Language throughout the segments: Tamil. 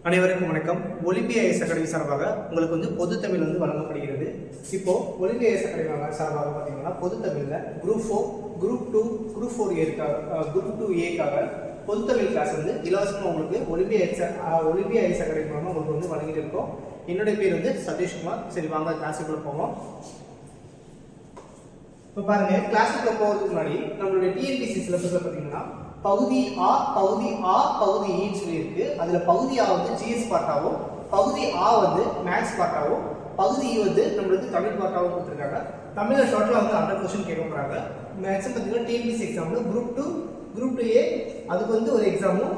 அனைவருக்கும் வணக்கம். ஒலிம்பியா ஐஎஸ் அகாடமி சார்பாக உங்களுக்கு பொது தமிழ் வழங்கப்படுகிறது. இப்போ ஒலிம்பியா ஐஎஸ் அகாடமி சார்பாக பார்த்தீங்கன்னா பொது தமிழில் குரூப் 4, குரூப் 2, குரூப் 4ஏக்காக பொது தமிழ் கிளாஸ் இலவசமாக உங்களுக்கு ஒலிம்பியா ஐஎஸ் அகாடமி மூலமாக உங்களுக்கு வழங்கிட்டு இருக்கோம். என்னுடைய பேர் சதீஷ்குமார். சரி, வாங்க கிளாஸுக்குள்ள போவோம். இப்போ பாருங்க, கிளாஸுக்குள்ள போகிறதுக்கு முன்னாடி நம்மளுடைய டிஎன்பிஎஸ்சி சிலபஸ்ல பார்த்தீங்கன்னா பகுதி ஆ, பகுதி ஈன்னு சொல்லியிருக்கு. அதுல பகுதி ஆ ஜிஎஸ் பார்ட்டாவும், பகுதி ஆ மேக்ஸ் பார்ட்டாவும், பகுதி ஈ நம்மளுக்கு தமிழ் பார்ட்டாவும் கொடுத்துருக்காங்க. தமிழ்ல டோட்டலா 100 கொஸ்டின் கேட்க போறாங்க. மேக்ஸிமம் பார்த்தீங்கன்னா டிஎன்பிஎஸ்சி எக்ஸாம்ல குரூப் 2A அதுக்கு ஒரு எக்ஸாமும்,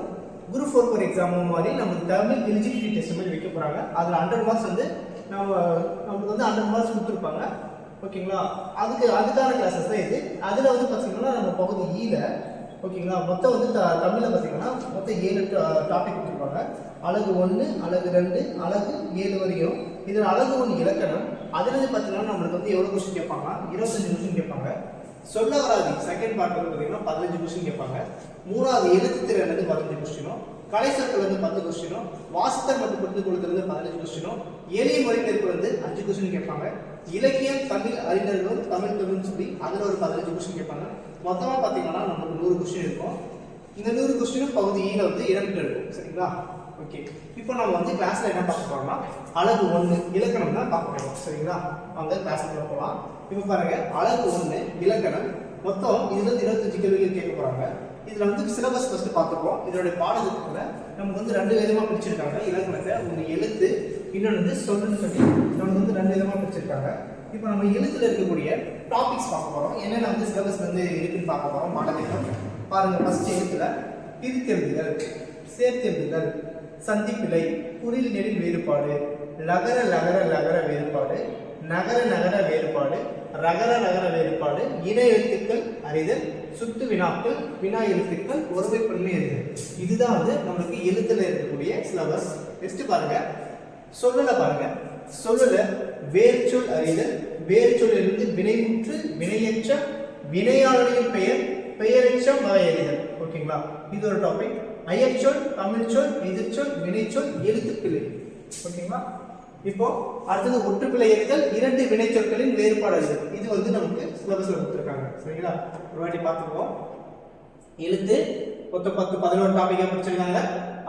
குரூப் 4 ஒரு எக்ஸாமும் மாதிரி நமக்கு தமிழ் எலிஜிபிலிட்டி டெஸ்ட் மாதிரி வைக்க போறாங்க. அதுல 100 மார்க்ஸ் நமக்கு 100 மார்க்ஸ் கொடுத்துருப்பாங்க. ஓகேங்களா? அதுக்கான கிளாஸஸ் தான் இது. அதுல பார்த்தீங்கன்னா நம்ம பகுதி ஈல ஓகேங்களா, மொத்தம் தமிழ்ல பார்த்தீங்கன்னா மொத்தம் 7 டாபிக் கொடுத்துருப்பாங்க. அழகு 1, அழகு 2, அழகு 7 வரையும். இதில் அழகு 1 இலக்கணம். அதுலேருந்து பார்த்தீங்கன்னா நம்மளுக்கு எவ்வளோ கொஸ்டின் கேட்பாங்க? 25 கொஸ்டின் கேட்பாங்க. சொல்ல வராது செகண்ட் பார்ட் பார்த்தீங்கன்னா 15 கொஸ்டின் கேட்பாங்க. மூணாவது எழுத்து திறன் 15 கொஸ்டினும், கலை சொற்கள் 10 கொஸ்டினும், வாசித்தல் மற்றும் புரிந்து கொள்ளுதல் 15 கொஸ்டினும், எளிய மொழிபெயர்ப்பு 5 கொஸ்டின் கேட்பாங்க. இலக்கியம், தமிழ் அறிஞர்களும் தமிழ் தொழில்னு சொல்லி அதில் ஒரு 15 கொஸ்டின் கேட்பாங்க. மொத்தமாக பார்த்தீங்கன்னா நமக்கு 100 கொஸ்டின் இருக்கும். இந்த 100 கொஸ்டினும் பகுதி ஈல இடம்பெற்று இருக்கும். சரிங்களா? ஓகே, இப்போ நம்ம கிளாஸ்ல என்ன பார்க்க போறோம்னா அழகு 1 இலக்கணம் தான் பார்க்க போறோம். சரிங்களா? வாங்க கிளாஸ்ல போகலாம். இப்போ பாருங்க, அழகு 1 இலக்கணம். மொத்தம் இதுல 25 கேள்விகள் கேட்க போறாங்க. இதுல சிலபஸ் ஃபர்ஸ்ட் பார்த்துப்போம். இதோட பாடத்திட்டத்துல நமக்கு 2 விதமா பிரிச்சிருக்காங்க. இலக்கணத்தை ஒன்று எழுத்து, இன்னொன்று சொல்லுன்னு சொல்லி நமக்கு 2 விதமா பிரிச்சிருக்காங்க. இப்போ நம்ம எழுத்துல இருக்கக்கூடிய டாபிக்ஸ் பார்க்க போறோம். என்னென்ன சிலபஸ் இருக்குன்னு பார்க்க போறோம். பாடத்திட்டம் பாருங்க. ஃபர்ஸ்ட் எழுத்துல பிரித்தெழுதுதல், சேர்த்தெழுதுதல், சந்திப்பிழை, குறில் நெடில் வேறுபாடு, லகர லகர லகர வேறுபாடு, நகர நகர வேறுபாடு, ரகர ரகர வேறுபாடு, இன எழுத்துக்கள் அறிதல், சுட்டு வினாக்கள், வினா எழுத்துக்கள், ஒருமைப்பன்மை அறிதல். இதுதான் நம்மளுக்கு எழுத்துல இருக்கக்கூடிய சிலபஸ். நெக்ஸ்ட் பாருங்க, சொல்லல பாருங்க. சொல்லல வேர்ச்சொல் அறிதல், வேர்ச்சொல்லிலிருந்து வினைமுற்று, வினையற்ற, வினையாளரின் பெயர், பெயரெச்சம் வகை அறிதல். ஓகேங்களா? இது ஒரு டாபிக். அயற்சொல், தமிழ்ச்சொல், எதிர்ச்சொல், வினைச்சொல், எழுத்துப்பிழை. ஓகேங்களா? இப்போ அடுத்தது ஒற்றுப்பிழை அறிதல், 2 வினைச்சொற்களின் வேறுபாடு அறிதல். இது நமக்கு சிலபஸ்ல கொடுத்துருக்காங்க. சரிங்களா? ஒரு வாட்டி பார்த்துக்குவோம். எழுத்து மொத்தம் 11 டாபிக்கா பிடிச்சிருக்காங்க.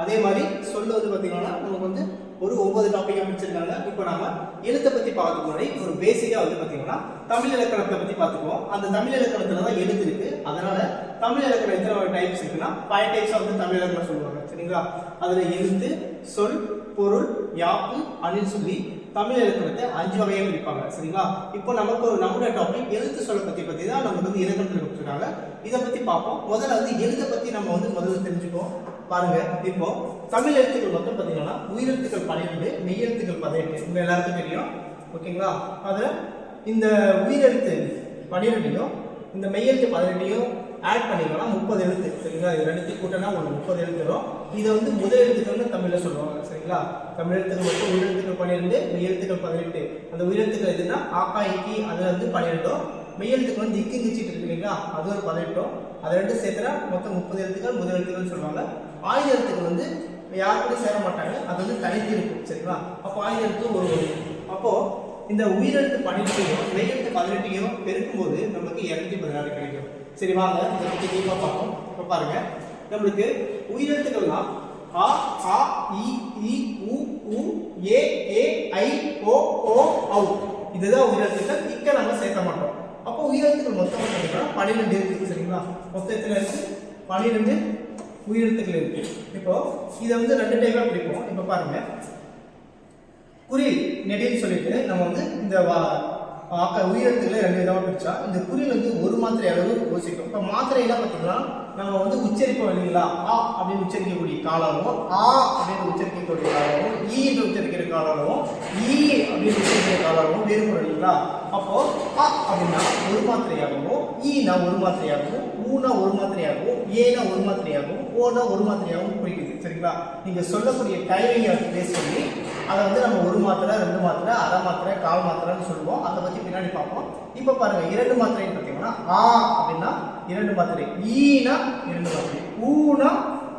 அதே மாதிரி சொல்ல பார்த்தீங்கன்னா நமக்கு ஒரு 9 டாபிக்கா பிடிச்சிருக்காங்க. இப்போ நாம எழுத்தை பத்தி பார்க்க முன்னாடி ஒரு பேசிக்கா பார்த்தீங்கன்னா தமிழ் இலக்கணத்தை பத்தி பார்த்துக்குவோம். அந்த தமிழ் இலக்கணத்துல தான் எழுத்து இருக்கு. அதனால தமிழ் இலக்கணம் எத்தனை டைப்ஸ் இருக்குன்னா 5 டைப்ஸ் தமிழ் இலக்கணம் சொல்லுவாங்க. சரிங்களா? அதுல எழுத்து, சொல், பொருள், யாப்பு, அணில் சொல்லி தமிழ் இலக்கணத்தை 5 வகையா பிரிப்பாங்க. சரிங்களா? இப்போ நம்மளுடைய டாபிக் எழுத்து சொல்ல பத்தி தான் நமக்கு இலக்கணத்தில் கொடுத்துருக்காங்க. இதை பத்தி பார்ப்போம். முதல்ல எழுத்தை பத்தி நம்ம முதல்ல தெரிஞ்சுப்போம். பாருங்க, இப்போ தமிழ் எழுத்துக்கள் மொத்தம் பார்த்தீங்கன்னா உயிரெழுத்துக்கள் 12, மெய்யெழுத்துக்கள் 18. உங்க எல்லாருக்கும் தெரியும். ஓகேங்களா? அதுல இந்த உயிரெழுத்து 12யும் இந்த மெய்யெழுத்து 18யும் ஆட் பண்ணிங்கன்னா 30 எழுத்து. சரிங்களா? இது ரெண்டுத்தையும் கூட்டினா ஒரு 30 எழுத்து வரும். இதை முதல் எழுத்துக்கள்னு தமிழ்ல சொல்லுவாங்க. சரிங்களா? தமிழ் எழுத்துக்கள் மட்டும் உயிரெழுத்துக்கள் 12, மெய்யெழுத்துக்கள் 18. அந்த உயிரெழுத்துக்கள் எதுனா ஆக்கா, இக்கி, அதுல 12. மெய்யெழுத்துக்கள் இக்கு கிச்சிட்டு இருக்கு இல்லைங்களா, அது ஒரு 18. அது ரெண்டும் சேர்த்துனா மொத்தம் 30 எழுத்துக்கள் முதல் எழுத்துக்கள் சொல்லுவாங்க. ஆயுத எழுத்துக்கள் யாருக்கும் சேர மாட்டாங்க. அது தனித்து இருக்கும். சரிங்களா? அப்போ ஆயுத எழுத்து ஒரு அப்போ இந்த உயிரெழுத்து 12யும் மெய்யெழுத்து 18யும் பெருக்கும் போது நமக்கு 216 கிடைக்கும். சரி, வாங்க இதை பற்றி டீப்பா பார்ப்போம். இப்போ பாருங்க, நம்மளுக்கு உயிரெழுத்துக்கள்லாம் ஆ, ஆ, இ, ஈ, உ, ஊ, ஏ, ஏ, ஐ, ஓ, ஓ, ஔ. இதுதான் உயிரெழுத்துக்கள். இக்க நம்ம சேர்க்க மாட்டோம். அப்போ உயிரெழுத்துக்கள் மொத்தம் பார்த்தீங்கன்னா 12 இருக்கு. சரிங்களா? மொத்தம் எத்தனை இருக்கு? 12 உயிரெழுத்துக்கள் இருக்கு. இப்போ இதை 2 டைப்பா பிரிப்போம். இப்போ பாருங்க, குறில் நெடில் சொல்லிட்டு நம்ம இந்த உயிரெழுத்துக்களை 2 விதமா பிரிச்சா இந்த குறில் ஒரு மாத்திரை அளவு யோசிக்கும். இப்போ மாத்திரையெல்லாம் பார்த்தீங்கன்னா நம்ம உச்சரிப்போம் இல்லைங்களா? ஆ அப்படின்னு உச்சரிக்கக்கூடிய காலமும், ஆ அப்படின்னு உச்சரிக்கக்கூடிய காலமும், ஈ என்று உச்சரிக்கிற காலமும், ஈ அப்படின்னு உச்சரிக்கிற காலமும் வேறுபடும் இல்லைங்களா? அப்போ ஆ அப்படின்னா ஒரு மாத்திரையாகவும், ஈனா ஒரு மாத்திரையாகவும், ஊனா ஒரு மாத்திரையாகவும், ஏனா ஒரு மாத்திரையாகவும், ஓனா ஒரு மாத்திரையாகவும் குறிக்குது. சரிங்களா? நீங்க சொல்லக்கூடிய டைமிங்கை பேஸ் பண்ணி அதை நம்ம 1 மாத்திரை, 2 மாத்திரை, அரை மாத்திரை, கால் மாத்திரைன்னு சொல்லுவோம். அதை பத்தி பின்னாடி பார்ப்போம். இப்போ பாருங்க, 2 மாத்திரைன்னு பார்த்தீங்கன்னா ஆ அப்படின்னா 2 மாத்திரை, ஈனா 2 மாத்திரை, ஊனா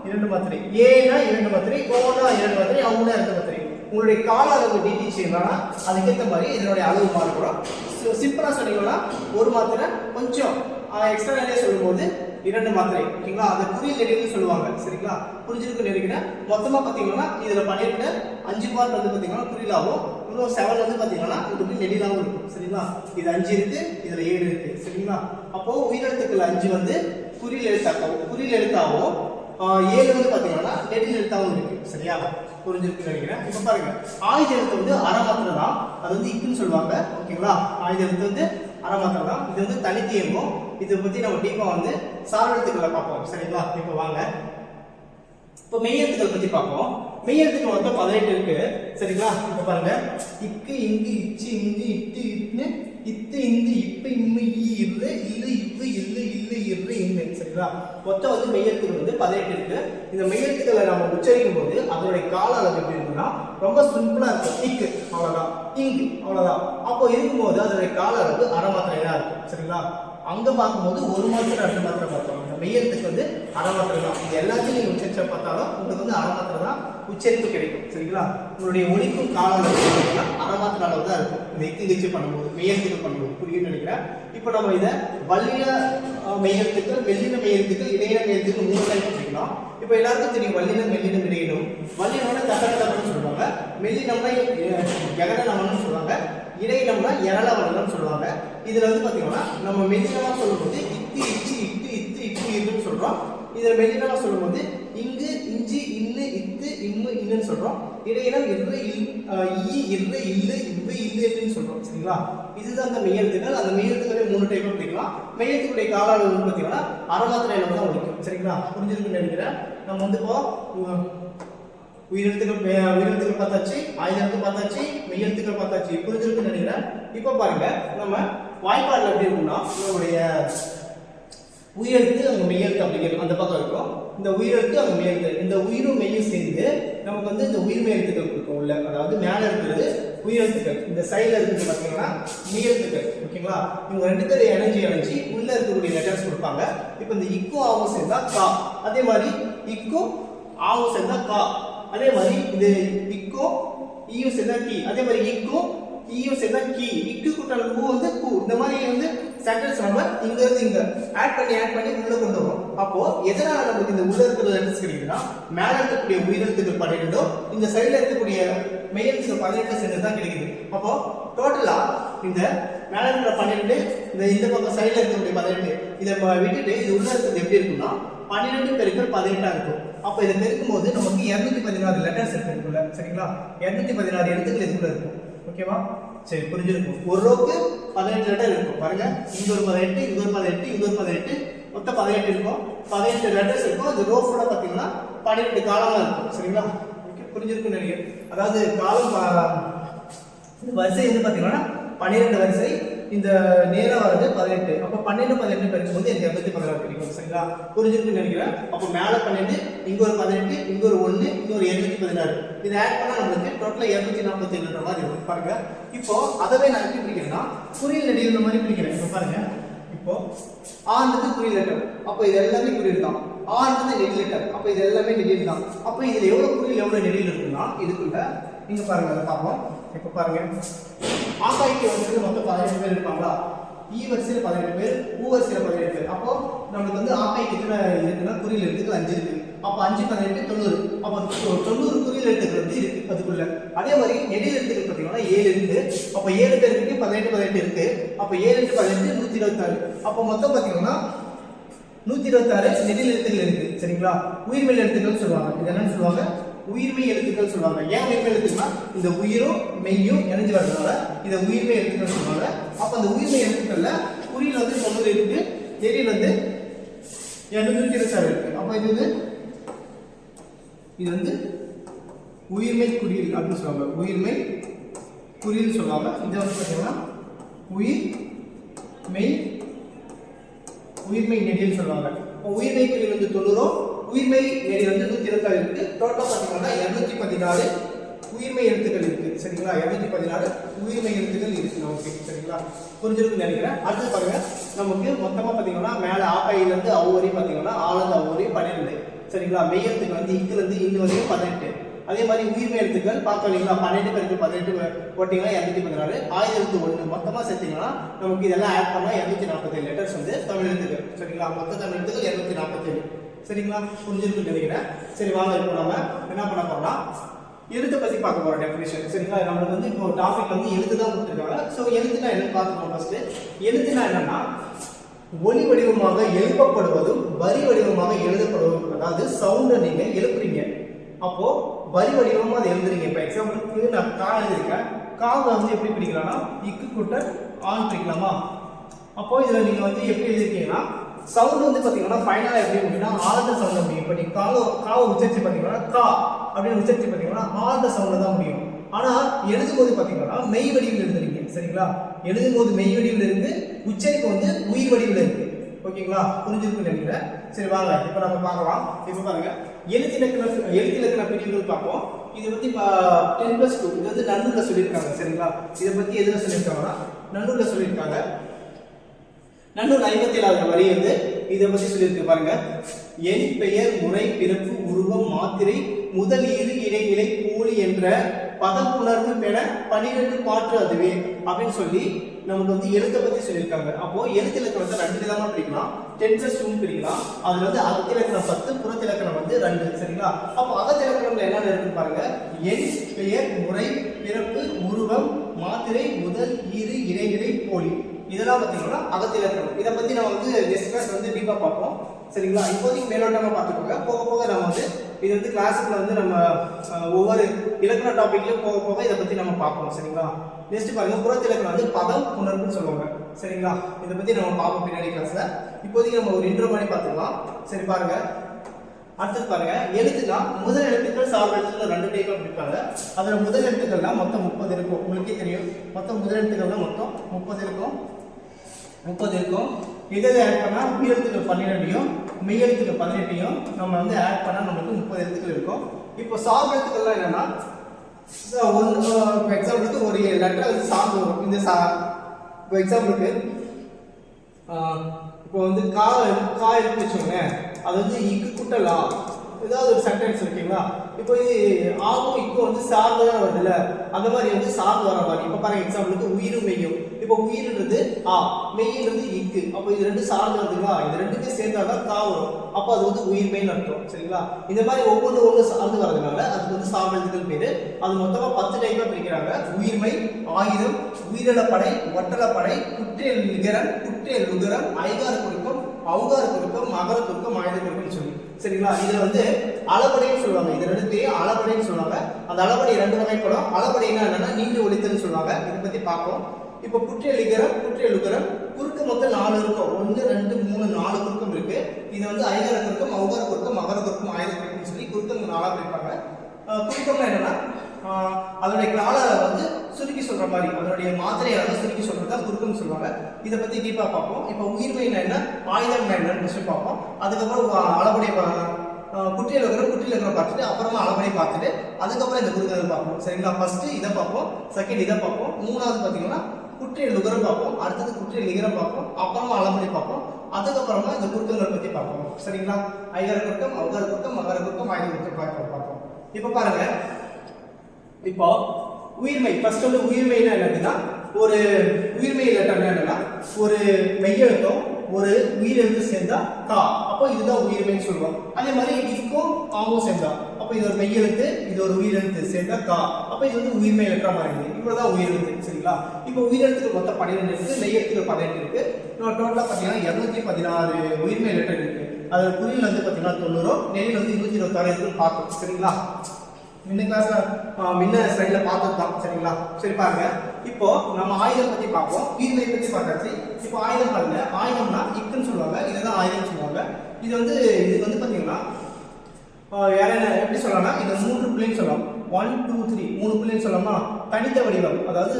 2 மாத்திரை, ஏனா 2 மாத்திரை, ஓனா 2 மாத்திரை, அவுனா 2 மாத்திரை. உங்களுடைய கால அளவு டிடிசி என்னன்னா அதுக்கேற்ற மாதிரி இதனுடைய அளவு மாறுபடும். சிம்பிளா சொன்னீங்கன்னா ஒரு மாத்திரை கொஞ்சம் எக்ஸ்ட்ரா நிறைய சொல்லும்போது 2 மாத்திரை, ஓகேங்களா? அதை குறியல் நெடில்னு சொல்லுவாங்க, சரிங்களா? புரிஞ்சிருக்குன்னு நினைக்கிறேன். மொத்தமா பார்த்தீங்கன்னா இதுல பண்ணிட்டு 5 பார்ட் வந்து பார்த்தீங்கன்னா குறியலாகவும், இன்னும் 7 வந்து பார்த்தீங்கன்னா உங்களுக்கு நெடிலாகவும் இருக்கும், சரிங்களா? இது 5 இருக்கு, இதுல 7 இருக்கு, சரிங்களா? அப்போ உயிரெழுத்துக்கள் 5 வந்து குறியல் எழுத்தாகவும் 7 வந்து பார்த்தீங்கன்னா நெடில் எழுத்தாகவும் இருக்கு, சரியா? புரிஞ்சிருக்குன்னு நினைக்கிறேன். இப்போ பாருங்க, ஆயுத எழுத்து வந்து அரை மாத்திரை தான், அது வந்து இக்குன்னு சொல்லுவாங்க, ஓகேங்களா? ஆயுத எழுத்து வந்து அரை மாத்திரை தான், இது வந்து தனித்து இயங்கும். இதை பத்தி நம்ம டீப்பா வந்து சார்பெழுத்துக்களை பார்ப்போம், சரிங்களா? இப்போ வாங்க, இப்போ மெய்யெழுத்துக்கள் பத்தி பார்ப்போம். மெய்யெழுத்துக்கள் மொத்தம் 18 இருக்கு, சரிங்களா? இப்போ பாருங்க, இக்கு இங்கு இச்சு இங்கு இட்டு இட்னு இத்து இந்து இப்ப இம்மு ஈ இரு இல்லு இவ்வு இல்லு இல்லு இரு இன்னு, சரிங்களா? மொத்தம் வந்து மெய்யெழுத்துக்கள் வந்து 18 இருக்கு. இந்த மெய்யெழுத்துக்களை நம்ம உச்சரிக்கும் போது அதனுடைய கால அளவு எப்படி இருக்குன்னா ரொம்ப சிம்பிளா இருக்கும். இக்கு அவ்வளவுதான், இங்கு அவ்வளவுதான். அப்போ இருக்கும்போது அதனுடைய கால அளவு அரை மாத்திரை தான் இருக்கும், சரிங்களா? அங்க பார்க்கும்போது ஒரு மாத்திரை 2 மாத்திரை பார்த்தோம். இந்த மெய்யெழுத்துக்கு வந்து அரை மாத்திரை தான். இது எல்லாத்தையும் நீங்க உச்சரிச்சா பார்த்தாலும் உங்களுக்கு வந்து அரை மாத்திரை தான் உச்சரிப்பு கிடைக்கும், சரிங்களா? உங்களுடைய ஒலிக்கும் கால அளவு அரை மாத்திரை அளவு தான் இருக்கும் இந்த இக்கு கிச்சு பண்ணும்போது, மெய்யெழுத்துக்கள் பண்ணும்போது. புரியுன்னு நினைக்கிறேன். இப்போ நம்ம இதை வல்லின மெய்யெழுத்துக்கள், மெல்லின மெய்யெழுத்துக்கள், இடையின மெய்யெழுத்துக்கள் 3 டைப் பிரிக்கலாம். இப்போ எல்லாருக்கும் தெரியும் வல்லினம், மெல்லினம், இடையினம். வல்லினம்னா தகடன்னு சொல்லுவாங்க, மெல்லினம்னா யகடனம்னு சொல்லுவாங்க, இடையினம்னா எரளவனம்னு சொல்லுவாங்க. இதுல வந்து பாத்தீங்கன்னா நம்ம மெல்லினமா சொல்லும்போது இத்து இச்சு இட்டு இத்து இப்பு இன்னு சொல்றோம். இதுல மெல்லினமா சொல்லும்போது இங்கு இஞ்சி இன்னு இத்து இம்மு இன்னுன்னு சொல்றோம். இடையினம் இரு ஈ இரு இல்லு இவ்வு இல்லு இல்லுன்னு சொல்றோம், சரிங்களா? இதுதான் அந்த மெய்யெழுத்துக்கள். அந்த மெய்யெழுத்துக்களே 3 டைப்பா பிரிக்கலாம். மெய்யெழுத்துக்களுடைய கால அளவு பாத்தீங்கன்னா அரை மாத்திரையில தான் ஒலிக்கும், சரிங்களா? புரிஞ்சிருக்குன்னு நினைக்கிறேன். நம்ம வந்து இப்போ உயிரெழுத்துக்கள் பார்த்தாச்சு, ஆயுத எழுத்து பார்த்தாச்சு, மெய்யெழுத்துக்கள் பார்த்தாச்சு. புரிஞ்சிருக்குன்னு நினைக்கிறேன். இப்போ பாருங்க, நம்ம வாய்ப்பாடுல எப்படி இருக்குன்னா நம்மளுடைய உயிரெழுத்து அங்க மெய்யெழுத்து அப்படிங்கிறது அந்த பக்கம் இருக்கும். இந்த உயிரெழுத்து அங்க மெய்யெழுத்து, இந்த உயிரும் மெய்யும் சேர்ந்து நமக்கு வந்து இந்த உயிர்மெய் எழுத்துக்கள் கொடுக்கும் உள்ள. அதாவது மேல இருக்கிறது உயிரெழுத்துக்கள், இந்த சைடுல இருக்கிறது பார்த்தீங்கன்னா மெய்யெழுத்துக்கள், ஓகேங்களா? இவங்க 2 பேரும் இணைஞ்சு உள்ள இருக்கக்கூடிய லெட்டர்ஸ் கொடுப்பாங்க. இப்போ இந்த இக்கும் ஆவும் சேர்ந்தா கா, அதே மாதிரி இக்கும் ஆவும் சேர்ந்தா கா, அதே மாதிரி இது இக்கோ ஈயும் சேர்ந்தா கி, அதே மாதிரி இக்கோ ஈயும் சேர்ந்தா கி, இக்கு கூட்டல் ஊ வந்து கு. இந்த மாதிரி வந்து சென்டென்ஸ் நம்ம இங்க இருந்து இங்க ஆட் பண்ணி உள்ள கொண்டு வரோம். அப்போ எதனால நமக்கு இந்த உள்ள இருக்கிற லெட்டர்ஸ் கிடைக்குதுன்னா மேல இருக்கக்கூடிய உயிரெழுத்துக்கள் 12, இந்த சைடுல இருக்கக்கூடிய மெய்யெழுத்துக்கள் 18 சேர்ந்து தான் கிடைக்குது. அப்போ டோட்டலா இந்த மேல இருக்கிற 12, இந்த பக்கம் சைடுல இருக்கக்கூடிய 18 இதை விட்டுட்டு இது உள்ள இருக்கிறது எப்படி இருக்குன்னா 12 பெருக்கல் 18 இருக்கும். அப்ப இதை பெருக்கும் போது நமக்கு 216 லெட்டர்ஸ் இருக்குள்ள, சரிங்களா? 216 எழுத்துக்கள் இதுக்குள்ள இருக்கும், ஓகேவா? சரி, புரிஞ்சிருக்கும். ஒரு ரோக்கு 18 லெட்டர் இருக்கும். பாருங்க, இங்க ஒரு 18, இங்க ஒரு 18, இங்க ஒரு 18, மொத்தம் 18 இருக்கும். 18 லெட்டர்ஸ் இருக்கும். இந்த ரோ ஃபுல்லா பாத்தீங்கன்னா 12 காலமா இருக்கும், சரிங்களா? ஓகே, புரிஞ்சிருக்குன்னு நினைக்கிறேன். அதாவது காலம் வரிசை வந்து பாத்தீங்கன்னா 12 வரிசை, இந்த நேரா வரது 18. அப்ப 12 18 பெருக்கும்போது எனக்கு 216 கிடைக்கும், சரிங்களா? புரிஞ்சிருக்குன்னு நினைக்கிறேன். அப்ப மேல 12, இங்க ஒரு 18, இங்க ஒரு 1, இங்க ஒரு 216. இது ஆட் பண்ணா நமக்கு டோட்டலா 247 மாதிரி இருக்கும். பாருங்க, இப்போ அதவே நான் எப்படி பிரிக்கிறேன்னா குறியல் நெடில் மாதிரி பிரிக்கிறேன். இப்போ பாருங்க, இப்போ ஆன்றது குறியல் லெட்டர், அப்போ இது எல்லாமே குறியல் தான். ஆன்றது நெடில் லெட்டர், அப்போ இது எல்லாமே நெடில் தான். அப்போ இதுல எவ்வளவு குறியல் எவ்வளவு நெடில் இருக்குன்னா இதுக்குள்ள நீங்க பாருங்க, அதை பார்ப்போம். இப்போ பாருங்க, ஆகாய்க்கு வந்து மொத்தம் 18 பேர் இருப்பாங்களா? ஈ வரிசையில் 18 பேர், ஊ வரிசையில் 17 பேர். அப்போ நமக்கு வந்து ஆகாய்க்கு எத்தனை இருக்குன்னா குறியல் எழுத்துக்கள் 5 இருக்கு. அப்போ 5 18 90. அப்போ 90 குறியல் எழுத்துக்கள் வந்து இருக்கு அதுக்குள்ள. அதே மாதிரி நெடில் எழுத்துக்கள் பார்த்தீங்கன்னா 7 இருக்கு. அப்போ 7 பேருக்கு 18 இருக்கு. அப்போ 7 × 18 126. அப்போ மொத்தம் பார்த்தீங்கன்னா 126 நெடில் எழுத்துக்கள் இருக்கு, சரிங்களா? உயிர்மெய் எழுத்துக்கள் சொல்லுவாங்க. இது என்னன்னு சொல்லுவாங்க? உயிர்மெய் எழுத்துக்கள் சொல்லுவாங்க. ஏன் உயிர்மெய் எழுத்துக்கள்னா இந்த உயிரும் மெய்யும் இணைஞ்சு வரதுனால இதை உயிர்மெய் எழுத்துக்கள் சொல்லுவாங்க. அப்ப அந்த உயிர்மெய் எழுத்துக்கள்ல குறியில் வந்து 90 இருக்கு, நெடில் வந்து 226 இருக்கு. அப்ப இது வந்து உயிர்மெய் குறியில் அப்படின்னு சொல்லுவாங்க. உயிர்மெய் குறியில் சொல்லுவாங்க. இதை வந்து பார்த்தீங்கன்னா உயிர்மெய் நெடில் சொல்லுவாங்க. உயிர்மெய் குறியில் வந்து 90, உயிர்மெய் நெடில் வந்து 126 இருக்கு. டோட்டலா பார்த்தீங்கன்னா 214 உயிர்மெய் எழுத்துக்கள் இருக்கு, சரிங்களா? 214 உயிர்மெய் எழுத்துக்கள் இருக்கு நமக்கு, சரிங்களா? புரிஞ்சிருக்குன்னு நினைக்கிறேன். அடுத்து பாருங்க, நமக்கு மொத்தமா பார்த்தீங்கன்னா மேல ஆகாயில இருந்து அவ்வரி பார்த்தீங்கன்னா ஆளுந்து அவ்வரி 12. சரிங்களா. மெய் எழுத்துக்கள் வந்து இக்குல இருந்து இன்னும் வரைக்கும் 18. அதே மாதிரி உயிர்மெய் எழுத்துக்கள் பார்த்தோம் இல்லைங்களா, 12 பெருக்கல் 18 போட்டிங்கன்னா 216. ஆயுத எழுத்து 1 மொத்தமாக சேர்த்தீங்கன்னா நமக்கு இதெல்லாம் ஆட் பண்ணால் 247 லெட்டர்ஸ் வந்து தமிழ் எழுத்துக்கள். சரிங்களா, மொத்த தமிழ் எழுத்துக்கள் 247. சரிங்களா, புரிஞ்சிருக்குன்னு நினைக்கிறேன். சரி வாங்க, இப்போ நம்ம என்ன பண்ண போறோம்னா எழுத்தை பற்றி பார்க்க போகிறோம் டெஃபினேஷன். சரிங்களா, நம்மளுக்கு வந்து இப்போ டாபிக் வந்து எழுத்து தான் கொடுத்துருக்காங்க. ஸோ எழுத்துனா என்னன்னு பார்த்துக்கோங்க. ஃபர்ஸ்ட் எழுத்துனா என்னன்னா ஒலி வடிவமாக எழுப்பப்படுவதும் வரி வடிவமாக எழுதப்படுவதும். அதாவது சவுண்டை நீங்க எழுப்புறீங்க, அப்போ வரி வடிவமா அதை எழுதுறீங்க. இப்போ எக்ஸாம்பிளுக்கு நான் கா எழுதிருக்கேன். காவை வந்து எப்படி பிடிக்கலாம்னா இக்கு கூட்டல் ஆன் பிடிக்கலாமா. அப்போ இதில் நீங்க வந்து எப்படி எழுதிருக்கீங்கன்னா சவுண்ட் வந்து பார்த்தீங்கன்னா ஃபைனலாக எப்படி அப்படின்னா ஆழ்ந்த சவுண்ட் முடியும். இப்போ நீங்கள் காவை உச்சரிச்சு பார்த்தீங்கன்னா கா அப்படின்னு உச்சரிச்சு பார்த்தீங்கன்னா ஆழ்ந்த சவுண்டில் தான் முடியும். ஆனால் எழுதும்போது பார்த்தீங்கன்னா மெய் வடிவில் எழுதுறீங்க. சரிங்களா, எழுதும்போது மெய் வடிவில் இருந்து உச்சரிப்பு வந்து உயிர் வடிவில் இருக்கு. ஓகேங்களா, புரிஞ்சிருக்குன்னு நினைக்கிறேன். சரி வாங்க, இப்போ நம்ம பார்க்கலாம். இப்போ பாருங்க, எழுத்திலக்கண பிரிவுகள் பார்ப்போம். இதை பற்றி 10+2 இது வந்து நன்னூலில் சொல்லியிருக்காங்க. சரிங்களா, இதை பற்றி எதில் சொல்லியிருக்காங்கன்னா நன்னூலில் சொல்லியிருக்காங்க. நன்னூல் 57வது வரி வந்து இதை பற்றி சொல்லியிருக்கு பாருங்க. என் பெயர் முறை பிறப்பு உருவம் மாத்திரை முதல் இரு இடைநிலை போலி என்ற பதப்புணர்வு பெற 12 பாற்று அதுவே அப்படின்னு சொல்லி நமக்கு வந்து எழுத்தை பற்றி சொல்லியிருக்காங்க. அப்போ எழுத்திலக்கணத்தை 2 விதமா பிரிக்கலாம். 10+2 பிரிக்கலாம். அதுல வந்து அகத்திலக்கணம் 10, புறத்திலக்கணம் வந்து 2. சரிங்களா, அப்போ அகத்திலக்கணம்ல என்னென்ன இருக்குன்னு பாருங்க. என் பெயர் முறை பிறப்பு உருவம் மாத்திரை முதல் இரு இடைநிலை போலி, இதெல்லாம் பார்த்தீங்கன்னா அகத்திலக்கணம். இதை பத்தி நம்ம வந்து டிஸ்கஸ் வந்து டீப்பா பார்ப்போம். சரிங்களா, இப்போதைக்கு மேலோட்டமா பார்த்துக்கோங்க. போக போக நம்ம வந்து இது வந்து கிளாஸுக்குள்ள வந்து நம்ம ஒவ்வொரு இலக்கண டாபிக்லயும் போக போக இதை பத்தி நம்ம பார்ப்போம். சரிங்களா, நெக்ஸ்ட் பாருங்க, புறத்திலக்கணம் வந்து பதம் புணர்வுன்னு சொல்லுவாங்க. சரிங்களா, இதை பத்தி நம்ம பார்ப்போம் பின்னாடி கிளாஸ்ல. இப்போதைக்கு நம்ம ஒரு இன்ட்ரோ பண்ணி பார்த்துக்கலாம். சரி பாருங்க, அடுத்தது பாருங்க, எழுத்துனா முதல் எழுத்துக்கள் சார்பு எழுத்துக்கள் 2 டைப்பா பிரிப்பாங்க. அதுல முதல் எழுத்துக்கள்லாம் மொத்தம் 30 இருக்கும். உங்களுக்கே தெரியும், மொத்தம் முதல் எழுத்துக்கள்லாம் மொத்தம் 30 இருக்கும். இதை ஆட் பண்ணா உயிர் எழுத்துக்கள் 12யும் மெய் எழுத்துக்கள் 18யும் நம்ம வந்து ஆட் பண்ணா நமக்கு 30 எழுத்துக்கள் இருக்கும். இப்போ சார்பு எழுத்துக்கள்லாம் என்னன்னா எக்ஸாம்பிளுக்கு ஒரு லெட்டர் வந்து சார்பு வரும். இந்த இப்போ எக்ஸாம்பிளுக்கு இப்போ வந்து கா எடுத்து வச்சோங்க, அது வந்து இக்கு குட்டலா ஏதாவது ஒரு சென்டென்ஸ் இருக்குங்களா. இப்போ இது ஆகும் இக்கும் வந்து சார்ந்து தான் வருதுல்ல, அந்த மாதிரி வந்து சார்ந்து வர மாதிரி. இப்போ பாருங்க எக்ஸாம்பிளுக்கு உயிரும் மெய்யும். இப்போ உயிர்ன்றது ஆ, மெய்ன்றது இக்கு. அப்போ இது 2 சார்ந்து வருதுங்களா, இது 2மே சேர்ந்தாதான் கா வரும். அப்போ அது வந்து உயிர்மெய்ன்னு அர்த்தம். சரிங்களா, இந்த மாதிரி ஒவ்வொன்று சார்ந்து வரதுனால அதுக்கு வந்து சார்பு எழுத்துக்கள் பேரு. அது மொத்தமாக 10 டைப்பா பிரிக்கிறாங்க. உயிர்மை, ஆயுதம், உயிரிழப்படை, ஒட்டலப்படை, குற்றேல் நிகரன், குற்றேல் லுகரம், ஐகார குறுக்கம், அவுகார குறுக்கம், மகர குறுக்கம், ஆயுத குறுக்கம்னு சொல்லி. சரிங்களா, இதுல வந்து அளபடைன்னு சொல்லுவாங்க. இது 2 பேரும் அளபடைன்னு சொல்லுவாங்க. அந்த அளபடை 2 வகைப்படும். அளபடைனா என்னன்னா நீண்டு ஒலித்தல்னு சொல்லுவாங்க. இதை பத்தி பார்ப்போம். இப்போ குற்றேலிகரம், குற்றேலுகரம், குறுக்கு மொத்தம் 4 இருக்கும். 1 2 3 4 குறுக்கம் இருக்கு. இது வந்து ஐகார குறுக்கம், அவுகார குறுக்கம், மகர குறுக்கம், ஆயுத குறுக்கம்னு சொல்லி குறுக்கம் 4ஆ பிரிப்பாங்க. குறுக்கம்னா என்னன்னா அதனுடைய கால வந்து சுருக்கி சொல்ற மாதிரி, அதனுடைய மாத்திரையை வந்து சுருக்கி சொல்றது தான் குறுக்கம்னு சொல்லுவாங்க. இதை பத்தி டீப்பா பார்ப்போம். இப்போ உயிர்மைனா என்ன, ஆயுதம் என்னன்னு ஃபர்ஸ்ட் பார்ப்போம். அதுக்கப்புறம் அளபடைய குற்றியலுகரம் பார்த்துட்டு அப்புறமா அளபடைய பார்த்துட்டு அதுக்கப்புறம் இந்த குறுக்கங்கள் பார்ப்போம். சரிங்களா, ஃபர்ஸ்ட் இதை பார்ப்போம், செகண்ட் இதை பார்ப்போம், மூணாவது பார்த்தீங்கன்னா குற்றியல் லுகரம் பார்ப்போம், அடுத்தது குற்றியல் நிகரம் பார்ப்போம், அப்புறமா அளபடை பார்ப்போம், அதுக்கப்புறமா இந்த குறுக்கங்கள் பத்தி பார்ப்போம். சரிங்களா, ஐகார குறுக்கம், அவுகார குறுக்கம், மகர குறுக்கம், ஆயுத குறுக்கம் பார்ப்போம். இப்போ பாருங்க, இப்போ உயிர்மை ஃபர்ஸ்ட் வந்து உயிர்மைனா என்னதுன்னா ஒரு உயிர்மை லெட்டர் என்னன்னா ஒரு மெய்யெழுத்தும் ஒரு உயிரெழுத்து சேர்ந்தா கா, அப்போ இதுதான் உயிர்மைன்னு சொல்லுவோம். அதே மாதிரி இக்கும் ஆவும் சேர்ந்தா அப்போ இது ஒரு மெய்யெழுத்து, இது ஒரு உயிரெழுத்து சேர்ந்தா கா, அப்போ இது வந்து உயிர்மை லெட்டரா மாறிடுது. இவ்வளவுதான் உயிரெழுத்து. சரிங்களா, இப்போ உயிரெழுத்துக்கு மொத்தம் 12 இருக்கு, மெய்யெழுத்துக்கு 18 இருக்கு. டோட்டலா பார்த்தீங்கன்னா 216 உயிர்மை லெட்டர் இருக்கு. அதோட குறியில் வந்து பார்த்தீங்கன்னா 90, நெறியில் வந்து 226 இருக்குன்னு பார்த்தோம். சரிங்களா, முன்ன கிளாஸ்ல முன்ன ஸ்லைட்ல பார்த்ததுதான். சரிங்களா, சரி பாருங்க, இப்போ நம்ம ஆயுதம் பத்தி பார்ப்போம். உயிர்மை பத்தி பார்த்தாச்சு. இப்போ ஆயுதம் பாருங்க, ஆயுதம்னா இக்குன்னு சொல்லுவாங்க, இதுதான் ஆயுதம் சொல்லுவாங்க. இது வந்து பாத்தீங்கன்னா வேற என்ன எப்படி சொல்லலாம்னா இது 3 புள்ளின்னு சொல்லலாம். 1 2 3 3 புள்ளின்னு சொல்லலாமா. தனித்த வடிவம், அதாவது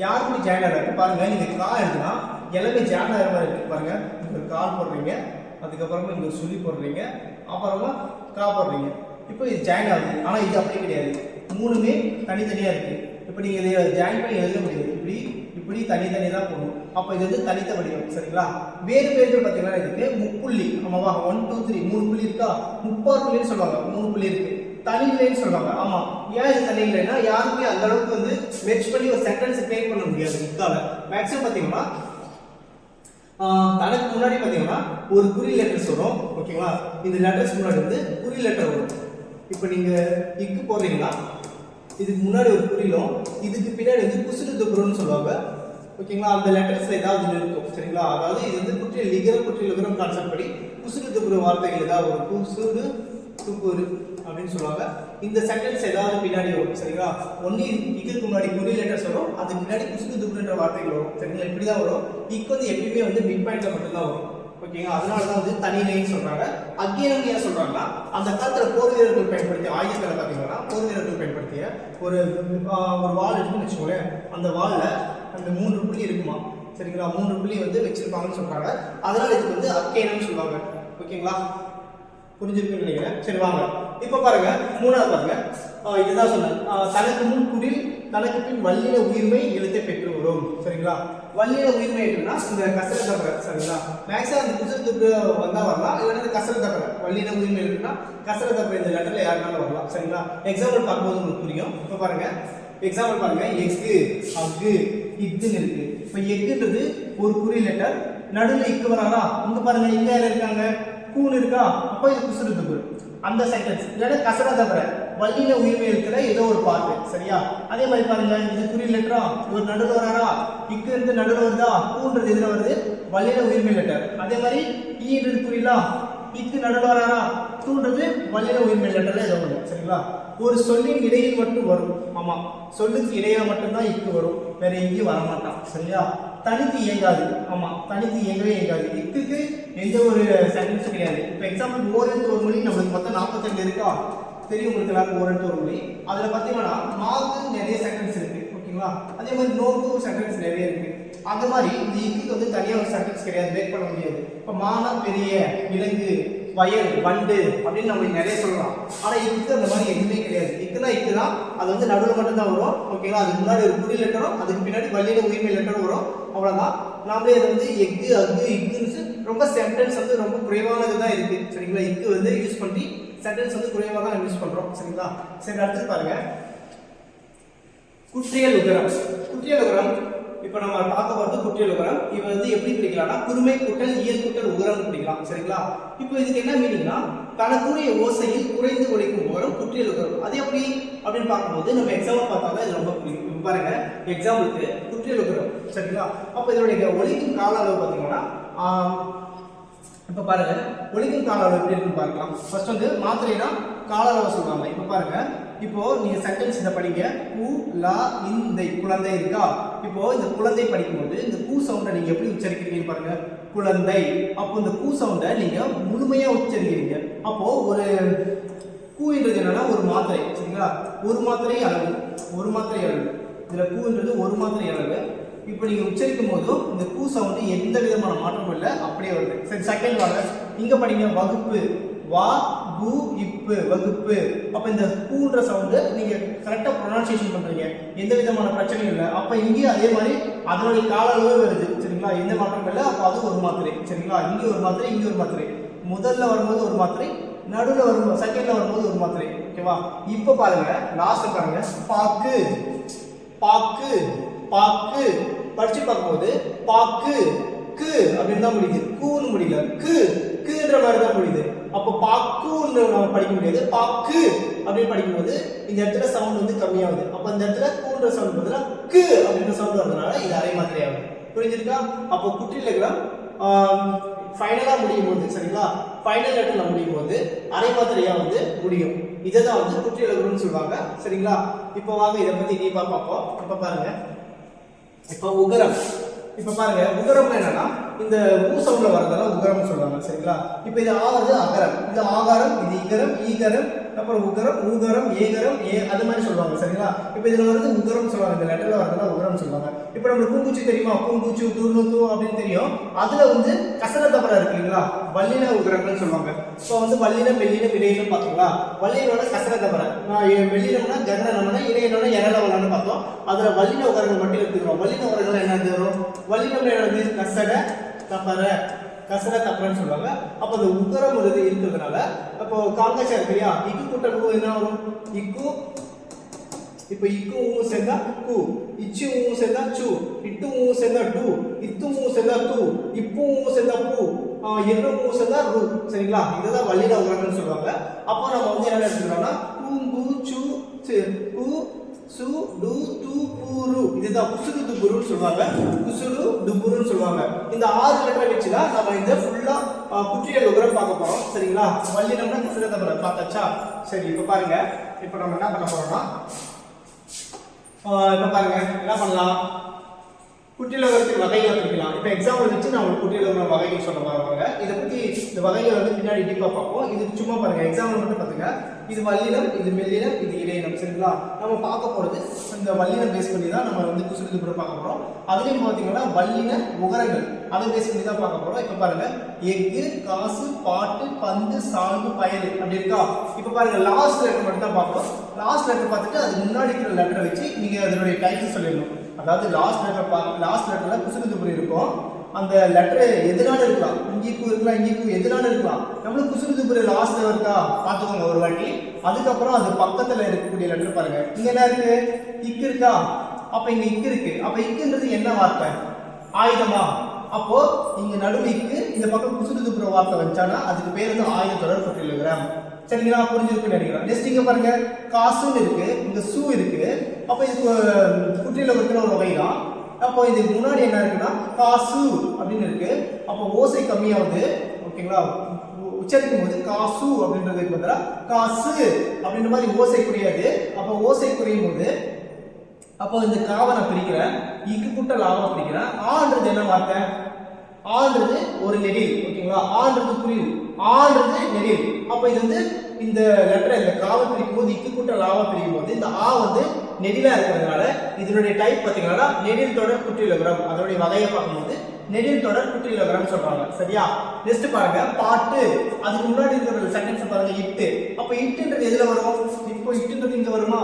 யாருக்குமே ஜாயின் ஆகாது. பாருங்க, நீங்க கா எழுதுனா எல்லாமே ஜாயின் ஆகிற மாதிரி இருக்கு. பாருங்க, இங்க ஒரு கால் போடுறீங்க, அதுக்கப்புறமா இங்க ஒரு சொல்லி போடுறீங்க, அப்புறமா கா போடுறீங்க. இப்போ இது ஜாயின் ஆகுது. ஆனா இது அப்படி கிடையாது, 3மே தனித்தனியா இருக்கு. இப்போ நீங்க இதை ஜாயின் பண்ணி எழுத முடியாது. இப்படி தனித்தனியாக தான் போடணும். அப்போ இது வந்து தனித்த வடிவம். சரிங்களா? வேறு பேர்கள் பார்த்தீங்கன்னா இதுக்கு முப்புள்ளி. ஆமாவா? 1 2 3 3 புள்ளி இருக்கா? முப்பார் புள்ளின்னு சொல்லுவாங்க. 3 புள்ளி இருக்கு. தனி நிலைன்னு சொல்லுவாங்க. ஆமா, ஏன் இது தனி நிலைன்னா யாருமே அந்த அளவுக்கு வந்து மெர்ஜ் பண்ணி ஒரு சென்டென்ஸ் கிரியேட் பண்ண முடியாது இக்கால. மேக்ஸிமம் பார்த்தீங்கன்னா தனக்கு முன்னாடி பார்த்தீங்கன்னா ஒரு குறி லெட்டர்ஸ் வரும். ஓகேங்களா? இந்த லெட்டர்ஸ் முன்னாடி வந்து குறி லெட்டர் வரும். இப்போ நீங்க இக்கு போடுறீங்கன்னா இதுக்கு முன்னாடி ஒரு குறிலும் இதுக்கு பின்னாடி வந்து குசுடு துப்புரம்னு சொல்லுவாங்க. ஓகேங்களா? அந்த லெட்டர்ஸ்ல ஏதாவது இருக்கும். சரிங்களா? அதாவது இது வந்து குற்றியல் லிகரம் கான்செப்ட் படி குசுடு துப்புர வார்த்தைகள் ஏதாவது ஒரு குசுடு துப்புரு அப்படின்னு சொல்லுவாங்க. இந்த சென்டென்ஸ் ஏதாவது பின்னாடி வரும். சரிங்களா? ஒன்னு இதுக்கு முன்னாடி குறி லெட்டர்ஸ் வரும், அதுக்கு பின்னாடி குசுடு துப்புருன்ற வார்த்தைகள் வரும். சரிங்களா? இப்படிதான் வரும். இக்கு வந்து எப்பயுமே வந்து மிட் பாயிண்ட்ல மட்டும்தான் வரும். ஓகேங்களா? அதனாலதான் வந்து தனிநிலைன்னு சொல்றாங்க. அக்கீனம் ஏன் சொல்றாங்கன்னா அந்த காலத்துல போர் வீரர்கள் பயன்படுத்திய ஆயுதங்களை பாத்தீங்கன்னா போர் வீரர்கள் பயன்படுத்திய ஒரு வாள் இருக்குன்னு வச்சுக்கோங்களேன். அந்த வாள்ல அந்த 3 புள்ளி இருக்குமா? சரிங்களா? 3 புள்ளி வந்து வச்சிருப்பாங்கன்னு சொல்றாங்க. அதனால இதுக்கு வந்து அக்கீனம் சொல்லுவாங்க. ஓகேங்களா? புரிஞ்சிருக்குன்னு நினைக்கிறேன். சரி வாங்க இப்ப பாருங்க, மூணாவது பாருங்க. இதுதான் சொன்னேன், தனக்கு முன் குரில் தனக்கு பின் வல்லின உயிர்மை எழுத்தை பெற்று வரும். சரிங்களா? வல்லின உயிர்மை எழுத்துனா இந்த கசர தவிர. சரிங்களா? மேக்ஸிமம் அந்த குசத்துக்கு வந்தா வரலாம், இல்லைன்னா கசர தவிர. வல்லின உயிர்மை எழுத்துனா கசர தவிர இந்த லெட்டர்ல யாருனாலும் வரலாம். சரிங்களா? எக்ஸாம்பிள் பார்க்கும்போது உங்களுக்கு புரியும். இப்ப பாருங்க, எக்ஸாம்பிள் பாருங்க. எக்கு அக்கு இக்குன்னு இருக்கு. இப்ப எக்குன்றது ஒரு குறி லெட்டர், நடுவில் இக்கு வராதா? இங்க பாருங்க, இங்க யார் இருக்காங்க? கூன் இருக்கா? அப்போ இது குசுறுத்துக்கு அந்த சென்டென்ஸ். இல்லைன்னா கசர தவிர வல்லின உயிர்மை எழுத்துல ஏதோ ஒரு பார்ட்டு. சரியா? அதே மாதிரி பாருங்க, இது குறி லெட்டரா, இவர் நடுவில் வராரா? இக்கு இருந்து நடுவில் வருதா? கூன்றது இதுல வருது, வல்லின உயிர்மை லெட்டர். அதே மாதிரி ஈன்றது குறிலா, இக்கு நடுவில் வராரா? தூன்றது வல்லின உயிர்மை லெட்டர்ல ஏதோ ஒன்று. சரிங்களா? ஒரு சொல்லின் இடையில் மட்டும் வரும். ஆமா, சொல்லுக்கு இடையில மட்டும்தான் இக்கு வரும், வேற எங்கேயும் வரமாட்டான். சரியா? தனித்து இயங்காது. ஆமா, தனித்து இயங்கவே இயங்காது. இக்குக்கு எந்த ஒரு சென்டென்ஸும் கிடையாது. இப்போ எக்ஸாம்பிள் ஓரெழுத்து ஒரு மொழி நம்மளுக்கு மொத்தம் 42 இருக்கா? தெரியும் உங்களுக்கு எல்லாரும் ஓரெழுத்து ஒரு மொழி. அதுல பாத்தீங்கன்னா மாவுக்கு நிறைய சென்டென்ஸ் இருக்கு. ஓகேங்களா? அதே மாதிரி நோக்கு சென்டென்ஸ் நிறைய இருக்கு. அந்த மாதிரி இந்த இக்குக்கு வந்து தனியாக ஒரு சென்டென்ஸ் கிடையாது, பிரேக் பண்ண முடியாது. இப்போ மானா பெரிய, விலங்கு, வயல், வண்டு அப்படின்னு நம்ம நிறைய சொல்லலாம். ஆனா இக்கு அந்த மாதிரி எதுவுமே கிடையாது. இக்குனா இக்குதான், அது வந்து நடுவில் மட்டும்தான் வரும். ஓகேங்களா? அதுக்கு முன்னாடி ஒரு குறி லெட்டரும் அதுக்கு பின்னாடி வல்லின உயிர்மை லெட்டரும் வரும். அவ்வளவுதான். நாமளே அதை வந்து எக்கு அக்கு இக்குன்னு ரொம்ப சென்டென்ஸ் வந்து ரொம்ப குறைவானது தான் இருக்கு. சரிங்களா? இக்கு வந்து யூஸ் பண்ணி சென்டென்ஸ் வந்து குறைவாக தான் யூஸ் பண்றோம். சரிங்களா? சரி, அடுத்து பாருங்க, குற்றியல் உகரம். குற்றியல் உகரம் இப்போ நம்ம பார்க்க போறது குற்றியல் உகரம். இது வந்து எப்படி பிரிக்கலாம்னா குறுமை கூட்டல் இயல் கூட்டல் உகரம் பிரிக்கலாம். சரிங்களா? இப்போ இதுக்கு என்ன மீனிங்னா தனக்குரிய ஓசையில் குறைந்து ஒலிக்கும் உகரம் குற்றியல் உகரம். அது எப்படி அப்படின்னு பார்க்கும்போது நம்ம எக்ஸாம்பிள் பார்த்தாதான் இது ரொம்ப புரியும். பாருங்க, எக்ஸாம்பிளுக்கு குற்றியல் உகரம். சரிங்களா? அப்போ இதனுடைய ஒலிக்கும் கால அளவு பார்த்தீங்கன்னா இப்போ பாருங்க, ஒலிக்கும் கால அளவு எப்படி இருக்குன்னு பார்க்கலாம். ஃபர்ஸ்ட் வந்து மாத்திரைனா கால அளவு சொல்றாங்க. இப்போ பாருங்க, இப்போ நீங்க சென்டென்ஸ் இத படிங்க. கு லா இந்தை, குழந்தை இருக்கா? இப்போ இந்த குழந்தை படிக்கும்போது இந்த கு சவுண்டை நீங்க எப்படி உச்சரிக்கிறீங்க பாருங்க, குழந்தை. அப்போ இந்த கு சவுண்டை நீங்க முழுமையா உச்சரிக்கிறீங்க. அப்போ ஒரு கூன்றது என்னன்னா ஒரு மாத்திரை. சரிங்களா? ஒரு மாத்திரை அளவு, ஒரு மாத்திரை அளவு. இதுல கூன்றது ஒரு மாத்திரை அளவு. இப்போ நீங்க உச்சரிக்கும் போதும் இந்த கூ சவுண்ட் எந்த விதமான மாற்றமும் இல்லை, அப்படியே வருது. சரி, செகண்ட் வாங்க, இங்க படிங்க. வகுப்பு, வா கு இப்பு, வகுப்பு. அப்ப இந்த கூன்ற சவுண்ட் நீங்க கரெக்டா ப்ரொனன்சியேஷன் பண்றீங்க, எந்த விதமான பிரச்சனையும் இல்லை. அப்ப இங்கேயும் அதே மாதிரி அதனுடைய கால அளவு வருது. சரிங்களா? எந்த மாற்றமும் இல்லை. அப்ப அது ஒரு மாத்திரை. சரிங்களா? இங்கே ஒரு மாத்திரை, இங்கே ஒரு மாத்திரை. முதல்ல வரும்போது ஒரு மாத்திரை, நடுவில் வரும்போது செகண்ட்ல வரும்போது ஒரு மாத்திரை. ஓகேவா? இப்ப பாருங்க, லாஸ்ட் பாருங்க, பாக்கு பாக்கு பாக்கு. படிச்சு பார்க்கும்போது பாக்கு கு அப்படின்னு தான் முடியுது, கூன்னு முடியல. குன்ற மாதிரி தான் முடியுது. அப்போ பாக்குன்னு நம்ம படிக்க முடியாது, பாக்கு அப்படின்னு படிக்கும்போது இந்த இடத்துல சவுண்ட் வந்து கம்மியாகுது. அப்ப இந்த இடத்துல கூன்ற சவுண்ட் பதிலா கு அப்படின்ற சவுண்ட் வரதுனால இது அரை மாத்திரை ஆகுது. புரிஞ்சிருக்கா? அப்போ குற்றியல் ஃபைனலா முடியும் போது, சரிங்களா, ஃபைனல் லெட்டர்ல முடியும் போது அரை மாத்திரையா வந்து முடியும். இதைதான் வந்து குற்றியல் சொல்லுவாங்க. சரிங்களா? இப்போ வாங்க இதை பத்தி டீப்பா பார்ப்போம். இப்ப பாருங்க, இப்போ உகரம். இப்ப பாருங்க, உகரம் என்னன்னா இந்த ஊ சவுண்ட்ல வரதால உகரம் சொல்றாங்க. சரிங்களா? இப்போ இது ஆவது அகரம், இது ஆகாரம், இது இகரம், ஈகரம், அப்புறம் உகரம் ஊகரம் ஏகரம் அது மாதிரி சொல்லுவாங்க சரிங்களா. இப்போ இதுல வந்து உகரம் சொல்லுவாங்க, இந்த லெட்டர்ல வரதுனா உகரம் சொல்லுவாங்க. இப்போ நம்மளுக்கு பூங்குச்சி தெரியுமா, பூங்குச்சு தூர்ணு அப்படின்னு தெரியும். அதுல வந்து கசர தபரா இருக்கு இல்லைங்களா, வல்லின உகரங்கள் சொல்லுவாங்க. இப்போ வந்து வல்லினம் மெல்லினம் இடையினம் பார்த்தீங்களா. வல்லினோட கசர தபரா, மெல்லினம்னா ககனம்னா இடையினோட எரளவலான்னு பார்த்தோம். அதுல வல்லின உகரங்கள் மட்டும் எடுத்துக்கிறோம். வல்லின உகரங்கள் என்ன வரும், வல்லினம் என்னது கசட தபர, கசர தப்பரன்னு சொல்லுவாங்க. அப்போ அந்த உகரம் வருது இருக்கிறதுனால அப்போ காங்கச்சா இருக்கு இல்லையா, இக்கு கூட்டல் ஊ என்ன வரும், இக்கு. இப்போ இக்கு ஊ சேர்ந்தா கு, இச்சு ஊ சேர்ந்தா சு, இட்டு ஊ சேர்ந்தா டு, இத்து ஊ சேர்ந்தா து, இப்பு ஊ சேர்ந்தா பு, இரு ஊ சேர்ந்தா ரு. சரிங்களா, இதுதான் வல்லின உகரங்கள்னு சொல்லுவாங்க. அப்போ நம்ம வந்து என்ன எடுத்துக்கிறோம்னா கு கு சு கு சு டு து புரு, இதுதான் குசுடு துபுருன்னு சொல்லுவாங்க. குசுடு துபுருன்னு சொல்லுவாங்க. இந்த 6 லெட்டரை வச்சு தான் நம்ம இந்த ஃபுல்லா குற்றியல் உகரம் பார்க்க போறோம். சரிங்களா, வல்லினம்னா கசர தபர பார்த்தாச்சா. சரி, இப்போ பாருங்க, இப்போ நம்ம என்ன பண்ண போறோம்னா இப்போ பாருங்க என்ன பண்ணலாம், குற்றியல் உகரத்தின் வகைகளை பிரிக்கலாம். இப்போ எக்ஸாம்பிள் வச்சு நான் உங்களுக்கு குற்றியல் உகரம் வகைகள் சொல்ல போறாங்க. இதை பத்தி இந்த வகைகளை வந்து பின்னாடி டீப்பா பார்ப்போம். இது சும்மா பாருங்க, எக்ஸாம்பிள் மட்டும் பாத்துங்க. இது வல்லினம், இது மெல்லினம், இது இடையினம். சரிங்களா, நம்ம பார்க்க போறது இந்த வல்லினம் பேஸ் பண்ணி தான் நம்ம வந்து குசுடு துபுரு பார்க்க போறோம். அதுலயும் பாத்தீங்கன்னா வல்லின உகரங்கள் அதை பேஸ் பண்ணி தான் பார்க்க போறோம். இப்போ பாருங்க, எஃகு, காசு, பாட்டு, பந்து, சால்வு, பயறு அப்படி இருக்கா. இப்போ பாருங்க, லாஸ்ட் லெட்டர் மட்டும் தான் பார்ப்போம். லாஸ்ட் லெட்டர் பார்த்துட்டு அதுக்கு முன்னாடி இருக்கிற லெட்டரை வச்சு நீங்க அதனுடைய டைட்டில் சொல்லிடணும். அதாவது லாஸ்ட் லெட்டர்ல குசுடு துபுரு இருக்கும். அந்த லெட்டர் எதுனால இருக்கலாம், இங்கிக்கு இருக்கலாம், இங்கிக்கு எதுனால இருக்கலாம். நம்மளுக்கு குசுடு துபுரு லாஸ்ட்ல இருக்கா பார்த்துக்கோங்க ஒரு வாட்டி. அதுக்கப்புறம் அது பக்கத்துல இருக்கக்கூடிய லெட்டர் பாருங்க, இங்க என்ன இருக்கு, இக்கு இருக்கா. அப்ப இங்க இக்கு இருக்கு. அப்ப இக்குன்றது என்ன வார்த்தை, ஆயுதமா. அப்போ இங்க நடுவுக்கு இந்த பக்கம் குசுடு துபுரு வார்த்தை வச்சானா அதுக்கு பேர் வந்து ஆயுத தொடர் குற்றியல் உகரம். சரிங்களா, புரிஞ்சிருக்குன்னு நினைக்கிறேன். நெக்ஸ்ட் இங்க பாருங்க, காசுன்னு இருக்கு, இங்க சு இருக்கு. அப்ப இது குற்றியல் உகரத்துல ஒரு வகை தான். அப்போ இதுக்கு முன்னாடி என்ன இருக்குன்னா காசு அப்படின்னு இருக்கு. அப்போ ஓசை கம்மியாகுது. ஓகேங்களா, உச்சரிக்கும் போது காசு அப்படின்றதுக்கு பதிலா காசு அப்படின்ற மாதிரி ஓசை குறையாது. அப்போ ஓசை குறையும் போது அப்போ இந்த காவை நான் பிரிக்கிறேன், இக்கு கூட்டல் ஆவா பிரிக்கிறேன். ஆன்றது என்ன வார்த்தை, ஆன்றது ஒரு நெடில். ஓகேங்களா, ஆன்றது புரியுது, ஆன்றது நெடில். அப்போ இது வந்து இந்த லெட்டரை இந்த காவை பிரிக்கும் போது இக்கு கூட்டல் ஆவா பிரிக்கும் போது இந்த ஆ வந்து நெடிலா இருக்கிறதுனால இதனுடைய டைப் பார்த்தீங்கன்னா நெடில் தொடர் குற்றியல் உகரம். அதனுடைய வகையை பார்க்கும்போது நெடில் தொடர் குற்றியல் உகரம் சொல்றாங்க. சரியா, நெக்ஸ்ட் பாருங்க, பாட்டு. அதுக்கு முன்னாடி இருக்கிற சென்டென்ஸ் பாருங்க, இட்டு. அப்ப இட்டுன்றது எதுல வரும், இப்போ இட்டுன்றது இங்க வருமா,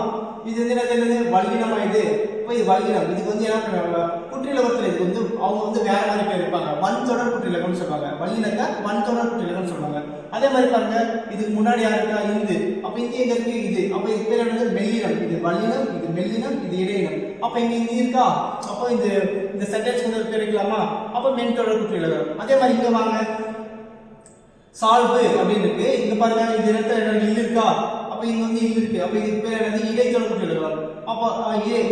இது வந்து என்னது வல்லினமா. இது இப்போ இது வல்லினம். இதுக்கு வந்து என்ன பண்ணுவாங்க குற்றியல் உகரத்துல, இது வந்து அவங்க வந்து வேற மாதிரி பேர் இருப்பாங்க, வன் தொடர் குற்றியல் உகரம்னு சொல்லுவாங்க. வல்லினத்தை வன் தொடர் குற்றியல் உகரம்னு சொல்லுவாங்க. அதே மாதிரி பாருங்க, இதுக்கு முன்னாடி யாரு இருக்கா, இந்து. அப்ப இங்க எங்க இருக்கு, இது. அப்ப இது பேர் என்னது மெல்லினம். இது வல்லினம், இது மெல்லினம், இது இடையினம். அப்ப இங்க இங்க இருக்கா. அப்ப இந்த சென்டென்ஸ் வந்து தெரிவிக்கலாமா. அப்ப மென் தொடர் குற்றியல் உகரம். அதே மாதிரி இங்க வாங்க, சால்வு அப்படின்னு இருக்கு. இங்க பாருங்க, இந்த இடத்துல என்ன இல்ல இருக்கா. அப்ப இங்க வந்து இல்ல இருக்கு. அப்ப இதுக்கு பேர் என்னது இடைத்தொடர் குற்றியல் உகரம். அப்ப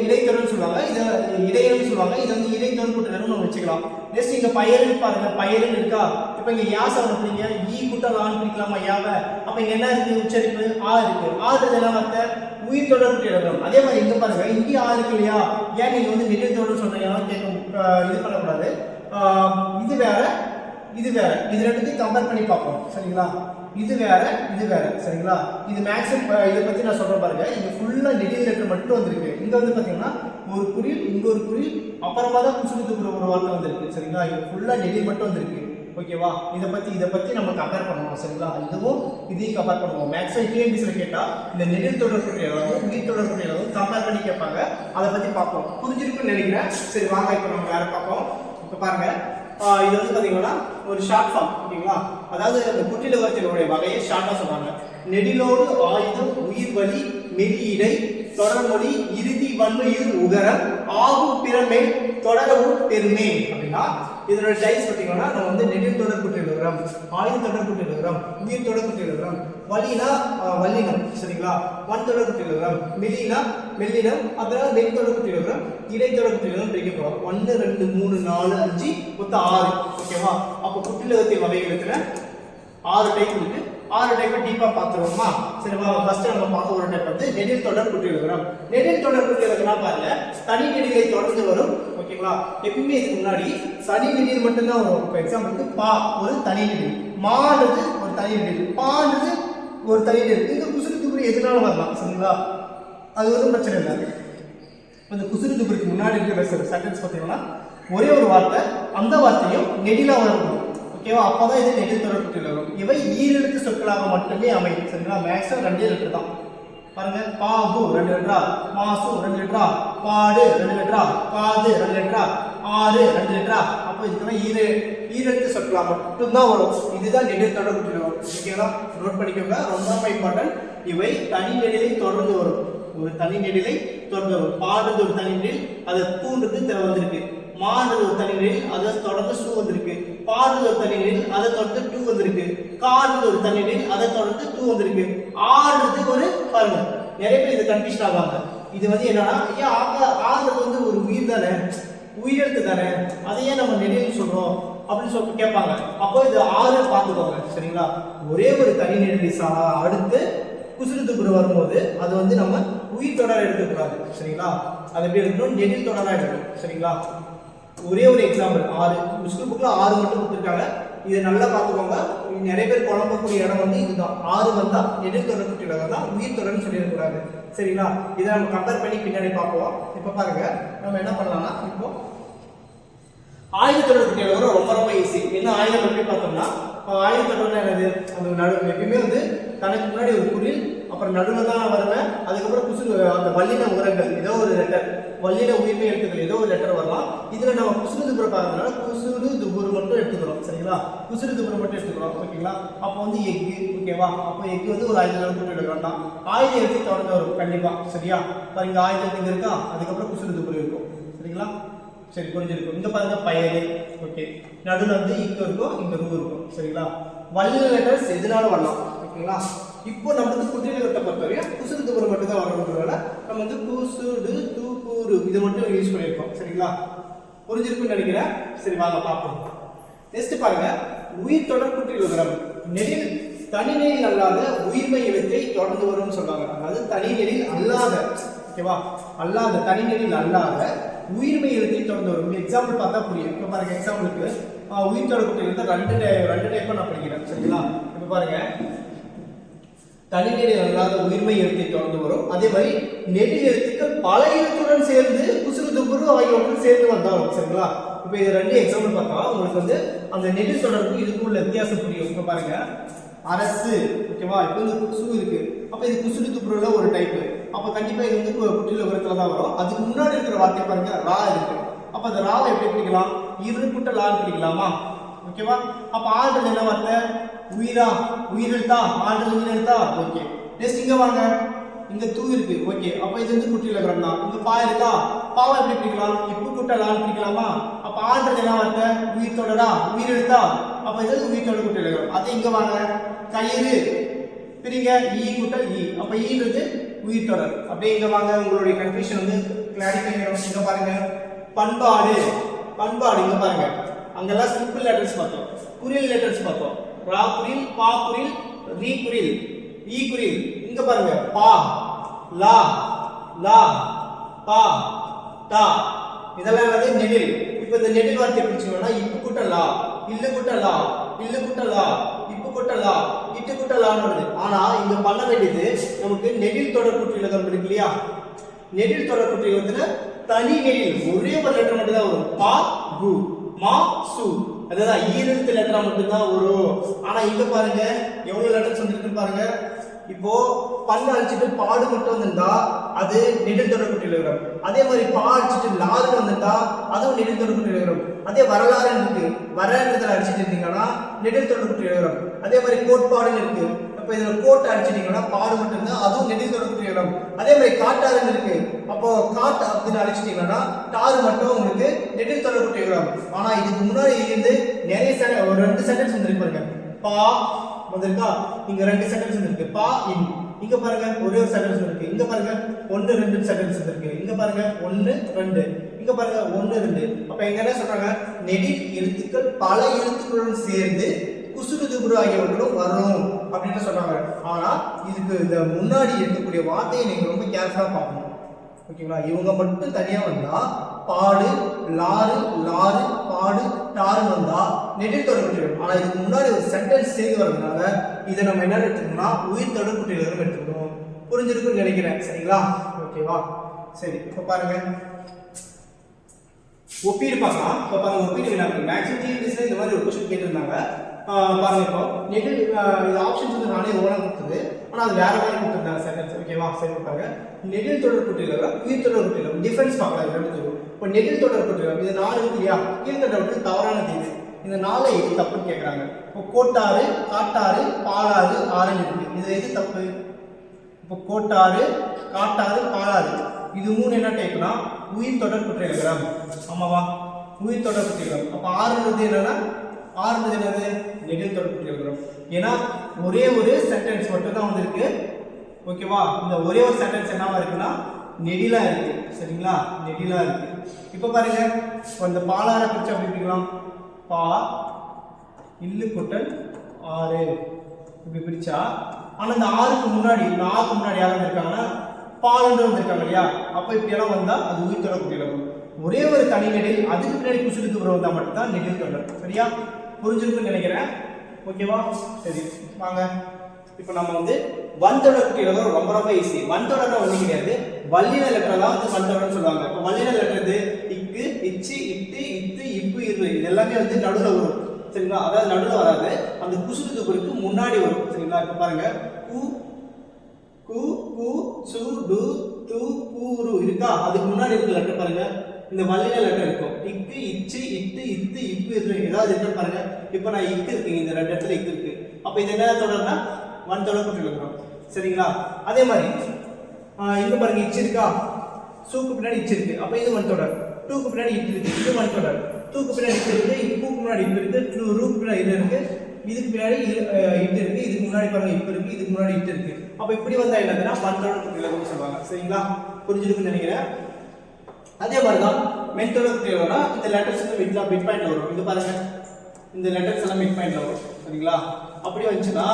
இடைத்தொடர்னு சொல்லுவாங்க, இது இடையன்னு சொல்லுவாங்க. இது வந்து இடைத்தொடர் குற்றியல் உகரம் நம்ம வச்சுக்கலாம். நெக்ஸ்ட் இங்க பயருன்னு பாருங்க, பயருன்னு இருக்கா. இப்ப இங்க யா சவுண்ட் பிடிங்க, ஈ கூட்டல் ஆன் பிடிக்கலாமா யாவ. அப்ப இங்க என்ன இருக்கு, உச்சரிப்பு ஆ இருக்கு. ஆன்றது என்ன வார்த்தை, உயிர் தொடர் குற்றியல் உகரம். அதே மாதிரி இங்க பாருங்க, இங்கே ஆ இருக்கு இல்லையா. ஏன் நீங்க வந்து நெடில் தொடர் சொல்றீங்க கேட்க இது பண்ணக்கூடாது. இது வேற இது வேற, இது ரெண்டுத்தையும் கம்பேர் பண்ணி பார்ப்போம். சரிங்களா, இது வேற இது வேற. சரிங்களா, இது மேக்ஸிமம் இதை பத்தி நான் சொல்றேன் பாருங்க. இங்க ஃபுல்லா நெடில் லெட்டர் மட்டும் வந்திருக்கு. இங்க வந்து பாத்தீங்கன்னா ஒரு குறில், இங்க ஒரு குறில், அப்புறமா தான் குசுடு துபுரு ஒரு வார்த்தை வந்திருக்கு. சரிங்களா, இங்க ஃபுல்லா நெடில் மட்டும் வந்திருக்கு. ஓகேவா, இதை பத்தி நம்ம கம்பேர் பண்ணுவோம். சரிங்களா, இதுவும் இதையும் கம்பேர் பண்ணுவோம். மேக்ஸிமம் டிஎன்பிசில கேட்டா இந்த நெடில் தொடர் குற்றியலும் உயிர் தொடர் குற்றியலும் கம்பேர் பண்ணி கேட்பாங்க. அதை பத்தி பார்ப்போம். புரிஞ்சிருக்குன்னு நினைக்கிறேன். சரி வாங்க, இப்போ நம்ம வேற பார்ப்போம். இப்போ பாருங்க, இது வந்து பாத்தீங்கன்னா ஒரு ஷார்ட் ஃபார்ம். ஓகேங்களா, அதாவது அந்த குற்றியல் உகரத்தினுடைய வகையை ஷார்ட்டா சொல்றாங்க. நெடிலோடு ஆயுதம் உயிர் வலி மெலி இடை தொடர்மொழி இறுதி வன்மையில் உகரம் ஆகும் பிறமேல் தொடரவும் பெருமே அப்படின்னா இதனோட டைப்ஸ் பார்த்தீங்கன்னா நம்ம வந்து நெடில் தொடர் குற்றியல் உகரம், ஆயுத தொடர் குற்றியல் உகரம், உயிர் தொடர் குற்றியல் உகரம், வலினா வல்லினம். சரிங்களா, வன் தொடர் குற்றியல் உகரம், மெலினா மெல்லினம், அதனால நெல் தொடர் குற்றியல் உகரம், இடை தொடர் குற்றியல் உகரம் பிரிக்க போறோம். 1 2 3 4 5 மொத்தம் 6. ஓகேவா, அப்போ குற்றியல் உகரத்தின் வகைகளுக்கு 6 டைப் இருக்கு. 6 டைப் டீப்பா பார்த்துருவோமா. சரிவா, ஃபர்ஸ்ட் நம்ம பார்க்க ஒரு டைப் வந்து நெடில் தொடர் குற்றியல் உகரம். நெடில் தொடர் குற்றியல் உகரம் பாருங்க, தனி நெடிலை தொடர்ந்து வரும். ஓகேங்களா, எப்பவுமே இதுக்கு முன்னாடி தனி நெடில் மட்டும் தான் வரும். இப்போ எக்ஸாம்பிளுக்கு பா ஒரு தனி நெடில், மான்றது ஒரு தனி நெடில், பான்றது ஒரு தனி நெடில். இந்த குசுடு எதுனாலும் வரலாம் சரிங்களா, அது ஒன்றும் பிரச்சனை இல்லை. இந்த குசுறு துபுருக்கு முன்னாடி இருக்கிற சென்டென்ஸ் பார்த்தீங்கன்னா ஒரே ஒரு வார்த்தை, அந்த வார்த்தையும் நெடிலாக வரணும். ஓகேவா, அப்போதான் இது நெடில் தொடர்புல வரும். இவை ஈரெழுத்து சொற்களாக மட்டுமே அமையும் சரிங்களா. மேக்ஸிமம் 2 எழுத்து தான் பாருங்க. பாபு 2 லெட்டரா, மாசு 2 லெட்டரா, பாடு 2 லெட்டரா, காது 2 லெட்டரா, ஆறு 2 லெட்டரா. அப்போ இதுக்கெல்லாம் ஈரெழுத்து சொற்களாக மட்டும்தான் வரும். இதுதான் நெடில் தொடர்புல வரும். ஓகேங்களா, நோட் பண்ணிக்கோங்க, ரொம்ப இம்பார்ட்டன்ட். இவை தனி நெடிலை தொடர்ந்து வரும். ஒரு தனி நெடிலை தொடர்ந்து வரும். பாடுறது ஒரு தனி நெடில், அது பூன்றது வந்திருக்கு. மான்றது ஒரு தனி நெடில், அதை தொடர்ந்து சூ வந்திருக்கு. பாடுறது ஒரு தனி நெடில், அதை தொடர்ந்து டூ வந்திருக்கு. காடுறது ஒரு தனி நெடில், அதை தொடர்ந்து டூ வந்திருக்கு. ஆடுறது ஒரு பாருங்க, நிறைய பேர் இது கன்ஃபியூஷன் ஆவாங்க. இது வந்து என்னன்னா, ஐயா ஆடுறது வந்து ஒரு உயிர் தானே, உயிரெழுத்து தானே, அதையே நம்ம நெடில்னு சொல்றோம் அப்படின்னு சொல்லிட்டு கேட்பாங்க. அப்போ இது ஆறு பார்த்துக்கோங்க சரிங்களா. ஒரே ஒரு தனி நெடில் அடுத்து குசுறு துபுரு வரும்போது அது வந்து நம்ம உயிர் தொடர எடுக்கக்கூடாது சரிங்களா. அது எப்படி எடுக்கணும், நெடில் தொடரா எடுக்கணும் சரிங்களா. ஒரே ஒரு எக்ஸாம்பிள், 6 ஸ்கூல் புக்ல 6 மட்டும் கொடுத்துருக்காங்க. இதை நல்லா பார்த்துக்கோங்க. நிறைய பேர் குழம்பக்கூடிய இடம் வந்து இதுதான். 6 வந்தா நெடில் தொடர்புல தான், உயிர் தொடர்னு சொல்லிடக்கூடாது சரிங்களா. இதை நம்ம கம்பேர் பண்ணி பின்னாடி பார்ப்போம். இப்போ பாருங்க, நம்ம என்ன பண்ணலாம்னா, இப்போ ஆயுத தொடர்புல ரொம்ப ரொம்ப ஈஸி. என்ன ஆயுதம் எப்படி பார்த்தோம்னா, ஆயுத தொடர்பு என்னது, அந்த நடுவு எப்பயுமே வந்து தனக்கு முன்னாடி ஒரு குறில், அப்புறம் நடுவில் தான் வருவேன். அதுக்கப்புறம் குசுறு அந்த வல்லின உரங்கள் ஏதோ ஒரு லெட்டர், வல்லின உயிர்மை எழுத்துக்கள் ஏதோ ஒரு லெட்டர் வரலாம். இதுல நம்ம குசுறு துபுரு பார்க்கறதுனால குசுறு துபுரு மட்டும் எடுத்துக்கிறோம் சரிங்களா. குசுறு துபுரு மட்டும் எடுத்துக்கிறோம் ஓகேங்களா. அப்போ வந்து எக்கு ஓகேவா. அப்போ எக்கு வந்து ஒரு ஆயுத எழுத்து எடுக்க வேண்டாம், ஆயுத எழுத்து தொடர்ந்து வரும் கண்டிப்பா சரியா. பாருங்க ஆயுத எழுத்து இருக்கா, அதுக்கப்புறம் குசுறு துபுரு இருக்கும் சரிங்களா. சரி புரிஞ்சிருக்கும். இங்க பாருங்க பயறு ஓகே, நடுவில் வந்து இக்கு இருக்கும், இங்க ரூ இருக்கும் சரிங்களா. வல்லின லெட்டர்ஸ் எதுனாலும் வரலாம் ஓகேங்களா. இப்போ நம்ம வந்து குற்றியலுகத்தை பொறுத்தவரையும் குசுறு துபுரு மட்டும் தான் வரணுன்றதால நம்ம வந்து குசுடு துபுரு இது மட்டும் யூஸ் பண்ணியிருக்கோம் சரிங்களா. புரிஞ்சிருக்குன்னு நினைக்கிறேன். சரி வாங்க பார்ப்போம். நெக்ஸ்ட் பாருங்க, உயிர் தொடர் குற்றியலுகரம். நெடில் தனி நெடில் அல்லாத உயிர்மை எழுத்தை தொடர்ந்து வரும்னு சொல்றாங்க. அதாவது தனி நெடில் அல்லாத ஓகேவா, அல்லாத தனி நெடில் அல்லாத உயிர்மை எழுத்தை தொடர்ந்து வரும். எக்ஸாம்பிள் பார்த்தா புரியும். இப்போ பாருங்க, எக்ஸாம்பிளுக்கு உயிர் தொடர் குற்றியலுகத்தை ரெண்டு டைப்பா நான் படிக்கிறேன் சரிங்களா. இப்போ பாருங்க, தனி நெடில் அல்லாத உயிர்மை எழுத்தை தொடர்ந்து வரும். அதே மாதிரி நெடில் எழுத்துக்கள் பல எழுத்துடன் சேர்ந்து குசுறு துபுரு ஆகியவற்றுடன் சேர்ந்து வந்தாலும் சரிங்களா. இப்போ இது 2 எக்ஸாம்பிள் பார்த்தா உங்களுக்கு வந்து அந்த நெடில் தொடர்பு இதுக்கு உள்ள வித்தியாசம் புரியும். இப்போ பாருங்க, அரசு ஓகேவா. இப்போ இந்த சூ இருக்கு, அப்போ இது குசுறு துபுருல ஒரு டைப். அப்போ கண்டிப்பா இது வந்து குற்றியலுகரத்துல தான் வரும். அதுக்கு முன்னாடி இருக்கிற வார்த்தை பாருங்க, ரா இருக்கு. அப்போ அந்த ராவை எப்படி பிடிக்கலாம், இருப்புட்ட லான்னு பிடிக்கலாமா ஓகேவா. அப்ப ஆல்றது என்ன வார்த்தை, உயிரா, உயிரெழுத்தா, ஆல்றது உயிரெழுத்தா ஓகே. நெக்ஸ்ட் இங்க வாங்க, இங்க தூ இருக்கு ஓகே. அப்ப இது வந்து குற்றியலுகரம் தான். இங்க பா இருக்கா, பாவை எப்படி பிடிக்கலாம், இப்பு குட்டலான்னு பிடிக்கலாமா. அப்ப ஆல்றது என்ன வார்த்தை, உயிர் தொடரா, உயிரெழுத்தா. அப்ப இது உயிர் தொடர் குற்றியலுகரம். அதே இங்க வாங்க, கயிறு பிரிங்க, ஈ குட்டல் ஈ. அப்ப ஈன்றது உயிர் தொடர். அப்படியே இங்க வாங்க, உங்களுடைய கன்ஃபியூஷன் வந்து கிளாரிஃபை ஆகும். இங்க பாருங்க, பண்பாடு, பண்பாடு இங்க பாருங்க, அங்கெல்லாம் சிம்பிள் லெட்டர்ஸ் பார்த்தோம், குறில் லெட்டர்ஸ் பார்த்தோம். ரா குறில், பா குறில், ரீ குறில், ஈ குறில். இங்க பாருங்க, பா, லா, லா, பா, டா. இதெல்லாம் என்னது, நெடில். இப்போ இந்த நெடில் வார்த்தை எப்படி சொல்லணும்னா, இப்பு குட்ட லா, இல்லு குட்ட லா, இல்லு குட்ட லா, இப்பு குட்ட லா, இட்டு குட்ட லான்னு வருது. ஆனா இங்க பண்ண வேண்டியது நமக்கு நெடில் தொடர் குற்றியலுகரம் இருக்கு இல்லையா. நெடில் தொடர் குற்றியலுகரத்துல தனி நெடில் ஒரே ஒரு லெட்டர் மட்டும் தான் வரும், பா, கு, மா, சு. அதுதான் ஈரெழுத்து லெட்டரா மட்டும் தான் வரும். ஆனா இங்க பாருங்க எவ்வளவு லெட்டர்ஸ் வந்துருக்கு பாருங்க. இப்போ பல்ல அழிச்சிட்டு பாடு மட்டும் வந்திருந்தா அது நெடில் தொடர் குற்றியலுகரம். அதே மாதிரி பா அழிச்சிட்டு லாருன்னு வந்திருந்தா அதுவும் நெடில் தொடர் குற்றியலுகரம். அதே வரலாறு இருக்கு, வரன்றதுல அடிச்சிட்டு இருந்தீங்கன்னா நெடில் தொடர் குற்றியலுகரம். அதே மாதிரி கோட்பாடுன்னு இருக்கு, அப்ப இதுல கோட்டை அடிச்சிட்டீங்கன்னா பாடு மட்டும் இருந்தா அதுவும் நெடில் தொடர் குற்றியலுகரம். அதே மாதிரி காட்டாறுன்னு இருக்கு, அப்போ காட்டு அப்படின்னு அழிச்சிட்டீங்கன்னா டாரு மட்டும் உங்களுக்கு நெடில் தொடர் குற்றியலுகரம். ஆனா இதுக்கு முன்னாடி இருந்து நிறைய ஒரு 2 சென்டென்ஸ் வந்துருக்கு பாருங்க. பா வந்திருக்கா, இங்க 2 சென்டென்ஸ் இருக்கு, பா இன். இங்க பாருங்க ஒரே ஒரு சென்டென்ஸ் இருக்கு. இங்க பாருங்க 1 2 சென்டென்ஸ் இருக்கு. இங்க பாருங்க 1 2, இங்க பாருங்க 1 2. அப்ப எங்க என்ன சொல்றாங்க, நெடில் எழுத்துக்கள் பல எழுத்துக்களுடன் சேர்ந்து குசுறு துபுரு ஆகியவர்களும் வரும் அப்படின்னு சொல்றாங்க. ஆனா இதுக்கு இந்த முன்னாடி இருக்கக்கூடிய வார்த்தையை நீங்க ரொம்ப கேர்ஃபுல்லா பார்க்கணும் ஓகேங்களா. இவங்க மட்டும் தனியா வந்தா பாடு, லாரு, லாரு, பாடு, டாரு வந்தா நெடில் தொடர் குற்றியலுகரம். ஆனா இதுக்கு முன்னாடி ஒரு சென்டென்ஸ் சேர்ந்து வரதுனால இதை நம்ம என்ன எடுத்துக்கணும்னா உயிர் தொடர் குற்றியலுகரம் எடுத்துக்கணும். புரிஞ்சிருக்குன்னு நினைக்கிறேன். சரிங்களா? ஓகேவா? சரி, இப்போ பாருங்க ஒப்பீடு பார்க்கலாம். இப்போ பாருங்க ஒப்பீடு வினாக்கள் மேக்ஸிமம் டிஎன்பிஎஸ்ல இந்த மாதிரி ஒரு கொஸ்டின் கேட்டிருந்தாங்க. பாருங்க இப்போ நெடில் இது ஆப்ஷன்ஸ் வந்து நானே ஓனா கொடுத்தது, ஆனால் அது வேற மாதிரி கொடுத்துருந்தாங்க சென்டென்ஸ். ஓகேவா? சரி பாருங்க நெடில் தொடர் கூட்டியலகம் உயிர் தொடர் கூட்டியலகம் டிஃபரன்ஸ் பார்க்கலாம். ரெண்டு இப்போ நெடில் தொடர் கூட்டியலகம் இது 4 இருக்கு இல்லையா? கீழ்கண்டவற்றில் தவறானது இது. இந்த 4 எது தப்புன்னு கேட்குறாங்க. இப்போ கோட்டாறு, காட்டாறு, பாலாறு, ஆரஞ்சு இருக்கு. இது எது தப்பு? இப்போ கோட்டாறு, காட்டாறு, பாலாறு இது 3 என்ன டைப்னா உயிர் தொடர் குற்றியலகம். ஆமாவா? உயிர் தொடர் குற்றியலகம். அப்போ ஆறுன்றது என்னன்னா என்னது நெடில் தொடர் குற்றியலகம். ஏன்னா ஒரே ஒரு சென்டென்ஸ் மட்டும் தான் வந்திருக்கு. ஓகேவா? இந்த ஒரே ஒரு சென்டென்ஸ் என்னவா இருக்குன்னா நெடிலா இருக்கு. சரிங்களா? நெடிலா இருக்கு. இப்போ பாருங்க இந்த பாலாற பிரிச்சு அப்படி பிரிக்கலாம். பா இல்லு கூட்டல் ஆறு இப்படி பிரிச்சா, ஆனா இந்த ஆறுக்கு முன்னாடி யாரும் இருக்காங்கன்னா பாலன்று வந்திருக்காங்க இல்லையா? அப்ப இப்படி எல்லாம் வந்தா அது உயிர் தொடர் குற்றியலகம். ஒரே ஒரு தனி நெடில் அதுக்கு பின்னாடி குசுடு தூரம் வந்தா மட்டும் தான் நெடில் தொடர். சரியா? புரிஞ்சிருக்குன்னு நினைக்கிறேன். ஓகேவா? சரி வாங்க இப்போ நம்ம வந்து வன்தொடர் குற்றியலகம் ரொம்ப ரொம்ப ஈஸி. வன்தொடர்னா ஒண்ணு கிடையாது, வல்லின லெட்டர் தான் வந்து வன்தொடர்னு சொல்லுவாங்க. இப்போ வல்லின லெட்டர் இது இக்கு, இச்சு, இட்டு, இத்து, இப்பு, இரு இது எல்லாமே வந்து நடுவுல வரும். சரிங்களா? அதாவது நடுவுல வராது, அந்த குசுடு தூரத்துக்கு முன்னாடி வரும். சரிங்களா? இப்போ பாருங்க கு கு கு சு டு து கு ரு இருக்கா? அதுக்கு முன்னாடி இருக்க லெட்டர் பாருங்க இந்த வல்லின லெட்டர் இருக்கும். இக்கு, இச்சு, இட்டு, இத்து, இப்பு, இரு ஏதாவது இருக்கு பாருங்க. இப்போ நான் இக்கு இருக்குங்க, இந்த ரெண்டு இடத்துல இக்கு இருக்கு. அப்ப இது என்ன தொடர்னா வன்தொடர் குற்றியலகம். சரிங்களா? அதே மாதிரி இங்க பாருங்க இச்சு இருக்கா? சூக்கு பின்னாடி இச்சு இருக்கு. அப்ப இது வன்தொடர். டூக்கு பின்னாடி இட்டு இருக்கு, இது வன்தொடர். தூக்கு பின்னாடி இட்டு இருக்கு, இப்புக்கு முன்னாடி இப்பு இருக்கு, ரூக்கு பின்னாடி இது இருக்கு, இதுக்கு பின்னாடி இட்டு இருக்கு, இதுக்கு முன்னாடி பாருங்க இப்பு இருக்கு, இதுக்கு முன்னாடி இட்டு இருக்கு. அப்ப இப்படி வந்தா என்னதுன்னா வன்தொடர் குற்றியலகம்னு சொல்லுவாங்க. சரிங்களா? புரிஞ்சிருக்குன்னு நினைக்கிறேன். அதே மாதிரி தான் மென்தொடர் குற்றியலகம்னா இந்த லெட்டர்ஸ் வந்து மிட் பாயிண்ட்ல வரும். இது பாருங்க இந்த லெட்டர்ஸ் எல்லாம் மிட் பாயிண்ட்ல வரும். சரிங்களா? அப்படி வந்துச்சுன்னா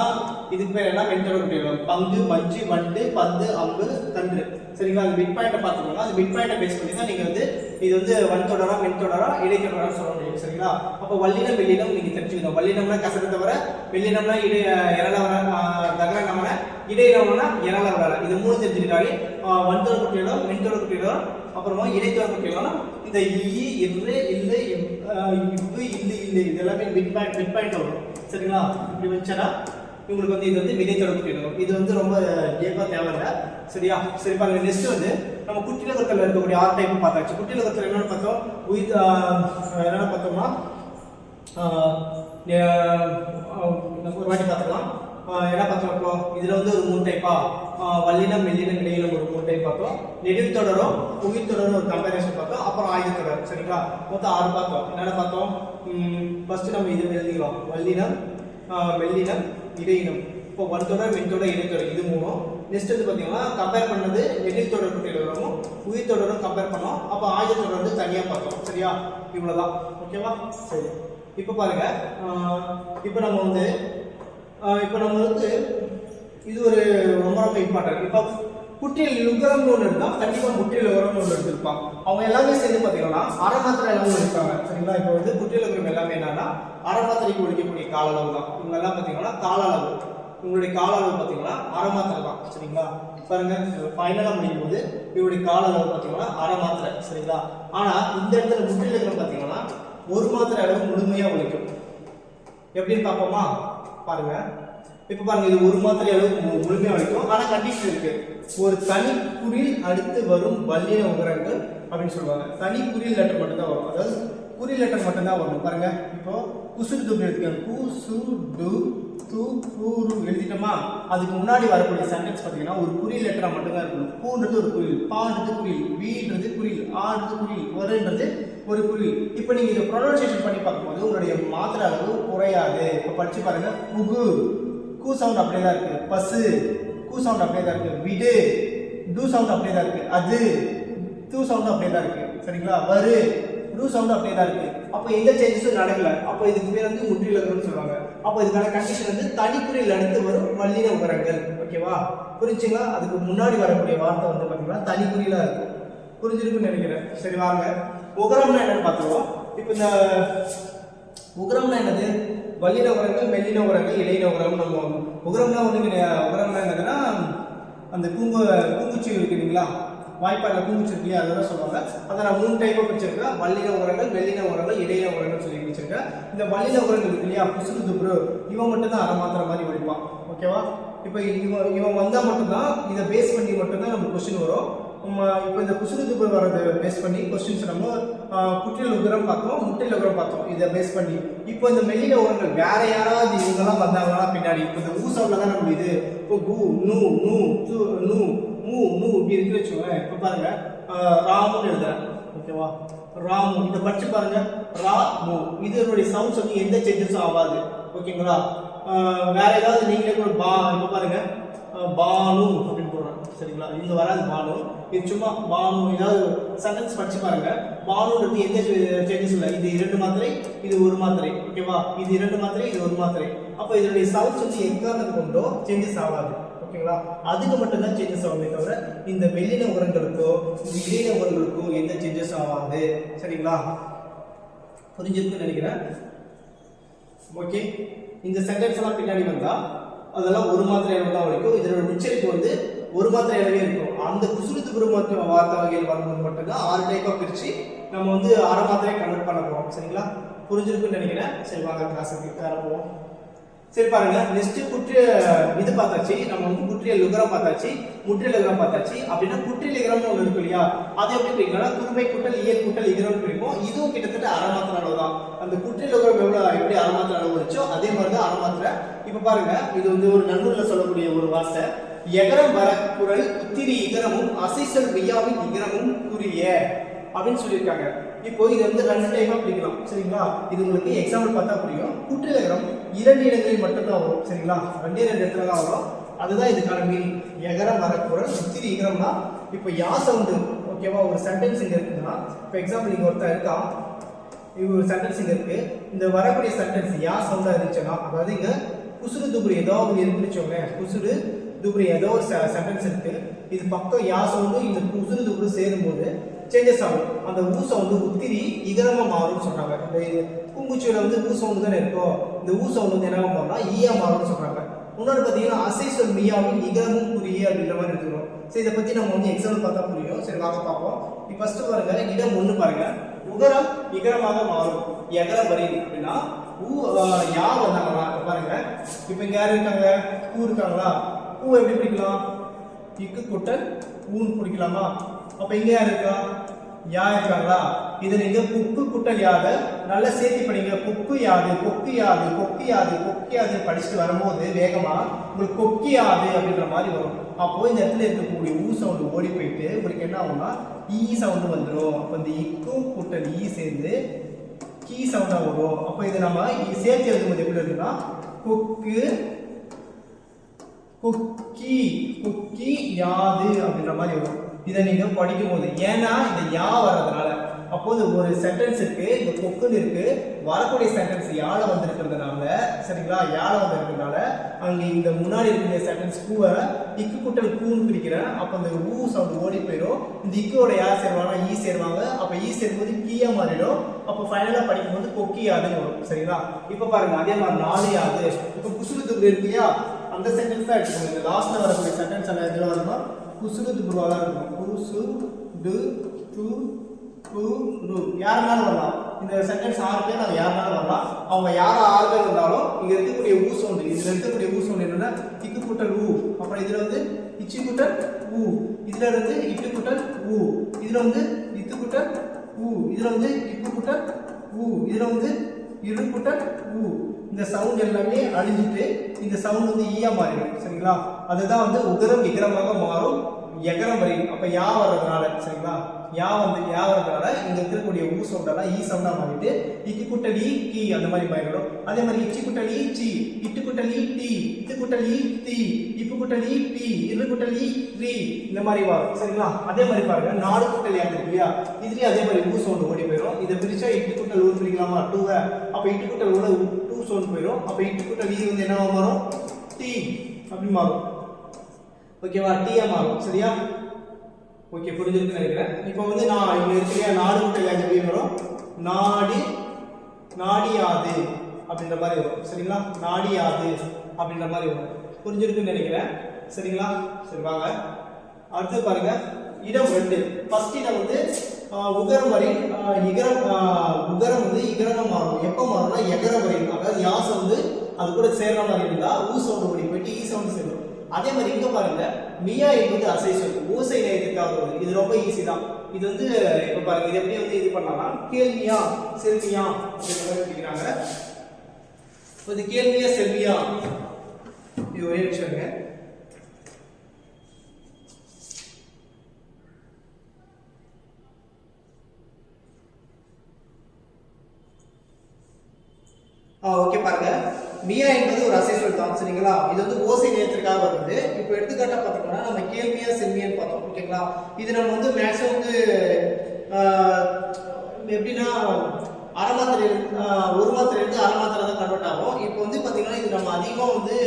இதுக்கு பேர் என்ன மென்தொடர் குற்றியலகம். பங்கு, மஞ்சு, வண்டு, பந்து, அம்பு, கன்று. சரிங்களா? அது மிட் பாயிண்ட்டை பார்த்துக்கோங்க. அது மிட் பாயிண்ட்டை பேஸ் பண்ணி தான் நீங்க வந்து இது வந்து வன்தொடரா மென்தொடரா இடைத்தொடரான்னு சொல்ல முடியும். சரிங்களா? அப்போ வல்லினம் வெள்ளினம் நீங்க தெரிஞ்சுக்கணும். வல்லினம்னா கசட தவிர, வெள்ளினம்னா இறல வர, தகரனம்னா இடையினம்னா இறல வர, இது 3 தெரிஞ்சுக்கிட்டாலே வன்தொடர் குற்றியலகம், மென்தொடர் குற்றியலகம், அப்புறமா இடைத்தொடர் குற்றியலகம். இந்த இ இரு இல்லை இப்பு இல்லை இது எல்லாமே மிட் பாயிண்ட் வரும். சரிங்களா? இப்படி வச்சா உங்களுக்கு வந்து இது வந்து இடைத்தொடர் குற்றியலகம். இது வந்து ரொம்ப டீப்பா தேவையில்லை. சரியா? சரி பாருங்க நெக்ஸ்ட் வந்து நம்ம குற்றியலகத்தில் இருக்கக்கூடிய 6 டைப் பார்த்தாச்சு. குற்றியலகத்தில் என்னென்னு பார்த்தோம், என்னென்ன பார்த்தோம்னா ஒரு வாட்டி பார்த்துக்கலாம். என்ன பார்த்தோம் இப்போ இதில் வந்து ஒரு 3 டைப்பா வல்லினம் மெல்லினம் இடையினம் ஒரு 3 டைப் பார்த்தோம். நெடில் தொடரும் உயிர் தொடரும் ஒரு கம்பேரிசன் பார்த்தோம். அப்புறம் ஆயுத தொடர். சரிங்களா? மொத்தம் 6 பார்த்தோம். என்னென்ன பார்த்தோம்? ஃபர்ஸ்ட் நம்ம இது எழுதிக்கிறோம் வல்லினம் மெல்லினம் இடையினம். இப்போ வன்தொடர் மென்தொடர் இடைத்தொடர் இது 3. நெக்ஸ்ட் வந்து பார்த்தீங்கன்னா கம்பேர் பண்ணது நெடில் தொடர் குற்றியலகமும் உயிர் தொடரும் கம்பேர் பண்ணோம். அப்போ ஆயுத தொடர் வந்து தனியாக பார்த்தோம். சரியா? இவ்வளோதான். ஓகேவா? சரி இப்போ பாருங்க இப்போ நம்ம வந்து இது ஒரு ரொம்ப ரொம்ப இம்பார்ட்டன்ட். இப்போ குற்றியல் லுகரம்னு ஒன்று இருந்தால் கண்டிப்பாக முற்றியல் உரம்னு ஒன்று எடுத்திருப்பாங்க. அவங்க எல்லாமே சேர்ந்து பார்த்தீங்கன்னா அறமாத்திரை எல்லாமே இருக்காங்க. சரிங்களா? இப்போ வந்து குற்றியல் உரம் எல்லாமே என்னன்னா அறமாத்திரைக்கு ஒழிக்கக்கூடிய கால அளவு தான். இவங்க எல்லாம் பார்த்தீங்கன்னா கால அளவு, உங்களுடைய கால அளவு பார்த்தீங்கன்னா அறமாத்திரை தான். சரிங்களா? பாருங்க ஃபைனலாக முடியும் போது இவருடைய கால அளவு பார்த்தீங்கன்னா அறமாத்திரை. சரிங்களா? ஆனால் இந்த இடத்துல முற்றியல் உரம் பார்த்தீங்கன்னா ஒரு மாத்திரை அளவு முழுமையாக ஒழிக்கும். எப்படின்னு பார்ப்போமா? பாருங்க இப்போ பாருங்க இது ஒரு மாத்திரை அளவுக்கு முழுமையாக வரைக்கும். ஆனால் கண்டிஷன் இருக்கு, ஒரு தனி குறில் அடுத்து வரும் வல்லின உகரங்கள் அப்படின்னு சொல்லுவாங்க. தனி குறில் லெட்டர் மட்டும்தான் வரும், அதாவது குறில் லெட்டர் மட்டும்தான் வரும். பாருங்க இப்போ குசுடு தூக்கு எடுத்துக்கோங்க. கு சு டு து கு ரு எழுதிட்டோமா? அதுக்கு முன்னாடி வரக்கூடிய சென்டென்ஸ் பார்த்தீங்கன்னா ஒரு குறில் லெட்டரா மட்டும்தான் இருக்கணும். பூன்றது ஒரு குறில், பான்றது குறில், வீன்றது குறில், ஆன்றது குறில், ஒருன்றது ஒரு குறில். இப்போ நீங்க இதை ப்ரொனன்சியேஷன் பண்ணி பார்க்கும்போது உங்களுடைய மாத்திரை அளவு குறையாது. இப்போ படிச்சு பாருங்க. புகு கூ சவுண்ட் அப்படியே தான் இருக்கு. பசு கூ சவுண்ட் அப்படியே தான் இருக்கு. விடு டூ சவுண்ட் அப்படியே தான் இருக்கு. அது டூ சவுண்ட் அப்படியே தான் இருக்கு. சரிங்களா? வரு டூ சவுண்ட் அப்படியே தான் இருக்கு. அப்போ எந்த சேஞ்சஸும் நடக்கல. அப்போ இதுக்கு பேர் வந்து முற்றியலகம்னு சொல்லுவாங்க. அப்போ இதுக்கான கண்டிஷன் வந்து தனிக்குறியில் அடுத்து வரும் வல்லின உகரங்கள். ஓகேவா? புரிஞ்சுங்களா? அதுக்கு முன்னாடி வரக்கூடிய வார்த்தை வந்து பார்த்தீங்கன்னா தனிக்குறியில இருக்கும். புரிஞ்சிருக்குன்னு நினைக்கிறேன். சரி வாங்க உகரம்னா என்னன்னு பார்த்துருவோம். இப்போ இந்த உகரம்னா என்னது? வல்லின உகரங்கள், மெல்லின உகரங்கள், இடையின உகரம். நம்ம உகரம்னா ஒண்ணு கிடையாது. உகரம்னா என்னதுன்னா அந்த கூங்குச்சி இருக்கு இல்லைங்களா, வாய்ப்பாடில் கூங்குச்சி இருக்கு இல்லையா, அதெல்லாம் சொல்லுவாங்க. அதை நான் 3 டைப்பாக பிரிச்சிருக்கேன். வல்லின உரங்கள், வெள்ளின உரங்கள், இடையின உரங்கள் சொல்லி பிரிச்சிருக்கேன். இந்த வல்லின உரங்கள் இருக்கு இல்லையா, குசுறு துப்ரு, இவன் மட்டும் தான் அரை மாத்திரை மாதிரி வடிப்பான். ஓகேவா? இப்போ இவன் வந்தால் மட்டும்தான் இதை பேஸ் பண்ணி மட்டும்தான் நம்ம கொஸ்டின் வரும். இப்போ இந்த குசுறு துப்ரு வரதை பேஸ் பண்ணி கொஸ்டின்ஸ் நம்ம குற்றியல் உகரம் பார்த்தோம், முற்றியல் உகரம் பார்த்தோம். இதை பேஸ் பண்ணி இப்போ இந்த மெல்லின உரங்கள் வேற யாராவது இவங்கெல்லாம் வந்தாங்கன்னா பின்னாடி இப்போ இந்த ஊசவுல தான் நம்ம இது இப்போ கு நூ நூ து நூ மூ மூ இப்படி இருக்குன்னு வச்சுக்கோங்களேன். இப்போ பாருங்க ராமுன்னு எழுதுறேன். ஓகேவா? ராமு இதை படிச்சு பாருங்க. ரா மூ இதனுடைய சவுண்ட்ஸ் வந்து எந்த சேஞ்சஸும் ஆகாது. ஓகேங்களா? வேற ஏதாவது நீங்களே கூட பா இப்போ பாருங்க பானு அப்படின்னு போடுறேன். சரிங்களா? இங்க வராது பானு, இது சும்மா பானு. ஏதாவது சென்டென்ஸ் படிச்சு பாருங்க. பானுன்றது எந்த சேஞ்சஸ் இல்லை. இது 2 மாத்திரை, இது 1 மாத்திரை. ஓகேவா? இது 2 மாத்திரை, இது 1 மாத்திரை. அப்போ இதனுடைய சவுண்ட்ஸ் வந்து எக்காரணத்துக்கு கொண்டோ சேஞ்சஸ் ஆகாது. ஓகேங்களா? அதுக்கு மட்டும்தான் சேஞ்சஸ் ஆகுமே தவிர இந்த வெள்ளின உரங்களுக்கோ இந்த இடையின உரங்களுக்கோ எந்த சேஞ்சஸ் ஆகாது. சரிங்களா? புரிஞ்சிருக்குன்னு நினைக்கிறேன். ஓகே, இந்த சென்டென்ஸ் எல்லாம் பின்னாடி வந்தா அதெல்லாம் 1 மாத்திரை அளவு தான் வரைக்கும். இதனோட உச்சரிப்பு வந்து 1 மாத்திரை அளவே இருக்கும். அந்த குசுறு துப்ரு வார்த்தை வகையில் வரும்போது மட்டும்தான் 6 டைப்பாக பிரித்து நம்ம வந்து அரை மாத்திரையை கன்வெர்ட் பண்ண போகிறோம். சரிங்களா? புரிஞ்சிருக்குன்னு நினைக்கிறேன். சரி, வாங்க கிளாஸுக்கு ஆரம்பிப்போம். சரி பாருங்க, நெக்ஸ்ட் இது பார்த்தாச்சு. நம்ம வந்து குற்றியல் லுகரம் பார்த்தாச்சு, முற்றியல் லுகரம் பார்த்தாச்சு. அப்படின்னா குற்றியல் இகரம்னு ஒன்று இருக்கு இல்லையா, அது எப்படி பிரிக்கலாம்னா குறுமை கூட்டல் இயல் கூட்டல் இகரம் பிரிக்கும். இதுவும் கிட்டத்தட்ட அரை மாத்திரை அளவு தான். அந்த குற்றியல் லுகரம் எப்படி அரை மாத்திரை அளவு வச்சோ அதே மாதிரி தான் அரை மாத்திரை. இப்ப பாருங்க, இது வந்து ஒரு நன்னூல்ல சொல்லக்கூடிய ஒரு வார்த்தை. எகரம் வர குரல் இத்திரி இகரமும் அசைசல் மெய்யாவின் இகரமும் குறிய அப்படின்னு சொல்லியிருக்காங்க. இப்போ இது வந்து 2 டைமா பிரிக்கலாம். சரிங்களா? இது உங்களுக்கு எக்ஸாம்பிள் பார்த்தா புரியும். குற்றியலகரம் 2 இடங்களில் மட்டும்தான் வரும். சரிங்களா? 2 இடத்துல தான் வரும். அதுதான் இதுக்கான மீனிங். எகரம் வர குரல் இத்திரி இகரம்னா இப்போ யா சவுண்டு. ஓகேவா? ஒரு சென்டென்ஸ் இங்க இருக்குன்னா, இப்போ எக்ஸாம்பிள் இங்க ஒருத்தர் இருக்கா, இது ஒரு சென்டென்ஸ் இங்க இருக்கு. இந்த வரக்கூடிய சென்டென்ஸ் யா சவுண்டா இருந்துச்சுன்னா, அதாவது இங்க குசுறு துப்ரு ஏதாவது இருக்குன்னு வச்சோங்களேன். குசுறு துப்ரு ஏதோ ஒரு சென்டென்ஸ் இருக்கு, இது பக்கம் யா சவுண்டு இந்த குசுறு துப்ரு சேரும்போது சேஞ்சஸ் ஆகும். அந்த ஊ சவுண்டு உத்திரி இகரமா மாறும்னு சொல்றாங்க. இந்த பூங்குச்சியில வந்து ஊ சவுண்டு தானே இருக்கும், இந்த ஊ சவுண்டு வந்து என்ன மாறும்னா ஈயா மாறும்னு சொல்றாங்க. இன்னொரு பார்த்தீங்கன்னா அசை சொல் மியாவின் இகரமும் குறிய அப்படின்ற மாதிரி எடுத்துக்கிறோம். சரி, இதை பத்தி நம்ம வந்து எக்ஸாம்பிள் பார்த்தா புரியும். சரி, வாங்க பார்ப்போம். இப்போ ஃபர்ஸ்ட் பாருங்க, இடம் 1 பாருங்க. உகரம் இகரமாக மாறும். எகரம் வருது அப்படின்னா யா வந்தாங்களா பாருங்க. இப்போ இங்க யாரு இருக்காங்க? பூ இருக்காங்களா? பூ எப்படி பிடிக்கலாம்? இக்கு கூட்டல் ஊன்னு பிடிக்கலாமா? அப்ப இங்க யார் இருக்கா? யா இருக்காங்களா? இதை நீங்க புக்கு குட்டல் யாது நல்லா சேர்த்து படிங்க. புக்கு யாது, கொக்கு யாது, கொக்கு யாது, கொக்கு யாது படிச்சுட்டு வரும்போது வேகமா உங்களுக்கு கொக்கி யாது அப்படின்ற மாதிரி வரும். அப்போ இந்த இடத்துல இருக்கக்கூடிய ஊ சவுண்டு ஓடி போயிட்டு உங்களுக்கு என்ன ஆகும்னா ஈ சவுண்டு வந்துடும். அப்போ இந்த இக்கும் குட்டல் ஈ சேர்ந்து கீ சவுண்டா வரும். அப்போ இதை நம்ம சேர்த்து எழுதும்போது எப்படி இருக்குன்னா கொக்கு கொக்கி கொக்கி யாது அப்படின்ற மாதிரி வரும். இதை நீங்க படிக்கும் போது ஏன்னா இந்த யா வர்றதுனால, அப்போது ஒரு சென்டென்ஸ் இருக்கு, இந்த கொக்குன்னு இருக்கு, வரக்கூடிய சென்டென்ஸ் யாழ வந்திருக்கிறதுனால, சரிங்களா? யாழ வந்திருக்கிறதுனால அங்க இந்த முன்னாடி இருக்கிற சென்டென்ஸ் பூவை இக்கு குட்டல் கூன்னு பிரிக்கிறேன். அப்போ இந்த ஊ சவுண்ட் ஓடி போயிடும். இந்த இக்கோட யார் சேருவாங்க? ஈ சேருவாங்க. அப்போ ஈ சேரும்போது கீயா மாறிடும். அப்போ ஃபைனலா படிக்கும்போது கொக்கி யாதுன்னு வரும். சரிங்களா? இப்போ பாருங்க, அதே மாதிரி 4 யாது. இப்போ குசுறு துப்ரு இருக்கு இல்லையா, அந்த சென்டென்ஸ் தான் எடுத்துக்கோங்க. இந்த லாஸ்ட்ல வரக்கூடிய சென்டென்ஸ் எல்லாம் எதுல வரணும்னா குசுறு துப்ருவா தான் இருக்கும். குசு டு து கு ரு யாருனாலும் வரலாம். இந்த சென்டென்ஸ் 6 பேர் நாங்கள் யாருனாலும் வரலாம். அவங்க யார் 6 பேர் வந்தாலும் இங்க இருக்கக்கூடிய ஊ சவுண்டு, இதுல இருக்கக்கூடிய ஊ சவுண்டு என்னன்னா இக்கு குட்டல் ஊ, அப்புறம் இதுல வந்து இச்சி குட்டல் ஊ, இதுல இருந்து இட்டு குட்டல் ஊ, இதுல வந்து இத்து குட்டல் ஊ, இதுல வந்து இப்பு குட்டல் ஊ, இதுல வந்து இரு குட்டல் ஊ. இந்த சவுண்ட் எல்லாமே அழிஞ்சிட்டு இந்த சவுண்ட் வந்து ஈயா மாறிடும். சரிங்களா? அதுதான் வந்து உகரம் இகரமாக மாறும் எகரம் வரையும். அப்ப யா வர்றதுனால, சரிங்களா? யா வர்றதுனால இங்க இருக்கக்கூடிய ஊ சவுண்டெல்லாம் ஈ சவுண்டா மாறிட்டு இக்கு குட்டல் ஈ கீ அந்த மாதிரி மாறிடும். அதே மாதிரி இச்சி குட்டல் ஈ சி, இட்டு குட்டல் ஈ டி, இத்து குட்டல் ஈ தி, இப்பு குட்டல் ஈ பி, இரு குட்டல் ஈ ரி இந்த மாதிரி வரும். சரிங்களா? அதே மாதிரி பாருங்க, 4 குட்டல் யா இருக்கு இல்லையா, இதுலயும் அதே மாதிரி ஊ சவுண்ட் ஓடி போயிடும். இதை பிரிச்சா இட்டு குட்டல் ஊ பிரிக்கலாமா? 2. அப்ப இட்டு குட்டல் ஊட 2 சவுண்ட் போயிடும். அப்ப இட்டு குட்டல் ஈ வந்து என்னவா மாறும்? டி அப்படி மாறும். ஓகேவா? டீயா மாறும். சரியா? ஓகே, புரிஞ்சிருக்குன்னு நினைக்கிறேன். இப்போ வந்து நான் இங்க இருக்கிற 4 குட்டல் யாது எப்படி வரும்? நாடி நாடியாது அப்படின்ற மாதிரி வரும். சரிங்களா? நாடியாது அப்படின்ற மாதிரி வரும். புரிஞ்சிருக்குன்னு நினைக்கிறேன். சரிங்களா? சரி வாங்க அடுத்து பாருங்க இடம் 2. ஃபர்ஸ்ட் இடம் வந்து உகரம் வரை உகரம் வந்து இகரமா மாறும். எப்போ மாறும்னா எகரம் வரை, அதாவது யாச வந்து அது கூட சேர்ற மாதிரி இருந்தா ஊ சவுண்ட் ஓடி போயிட்டு ஈ சவுண்ட் சேரும். அதே மாதிரி இங்க பாருங்க மியா என்பது அசை சொல், ஓசை நயத்துக்காக வருது. இது ரொம்ப ஈஸி தான். இது வந்து இப்ப பாருங்க இது எப்படி வந்து இது பண்ணலாம், கேள்வியா செல்வியா கேட்கிறாங்க. இது கேள்வியா செல்வியா, இது ஒரே விஷயங்க. ஓகே பாருங்க மியா என்பது ஒரு அசை சொல் தான் சரிங்களா? இது வந்து ஓசை நேயத்திற்காக வருது. இப்போ எடுத்துக்காட்டா பார்த்தோம்னா நம்ம கேள்வியா செல்வியான்னு பார்த்தோம் ஓகேங்களா? இது நம்ம வந்து மேக்ஸிமம் வந்து எப்படின்னா அரை மாத்திரை ஒரு மாத்திரை இருந்து அரை மாத்திரை தான் கன்வெர்ட் ஆகும். இப்போ வந்து பார்த்தீங்கன்னா இது நம்ம அதிகமாக வந்து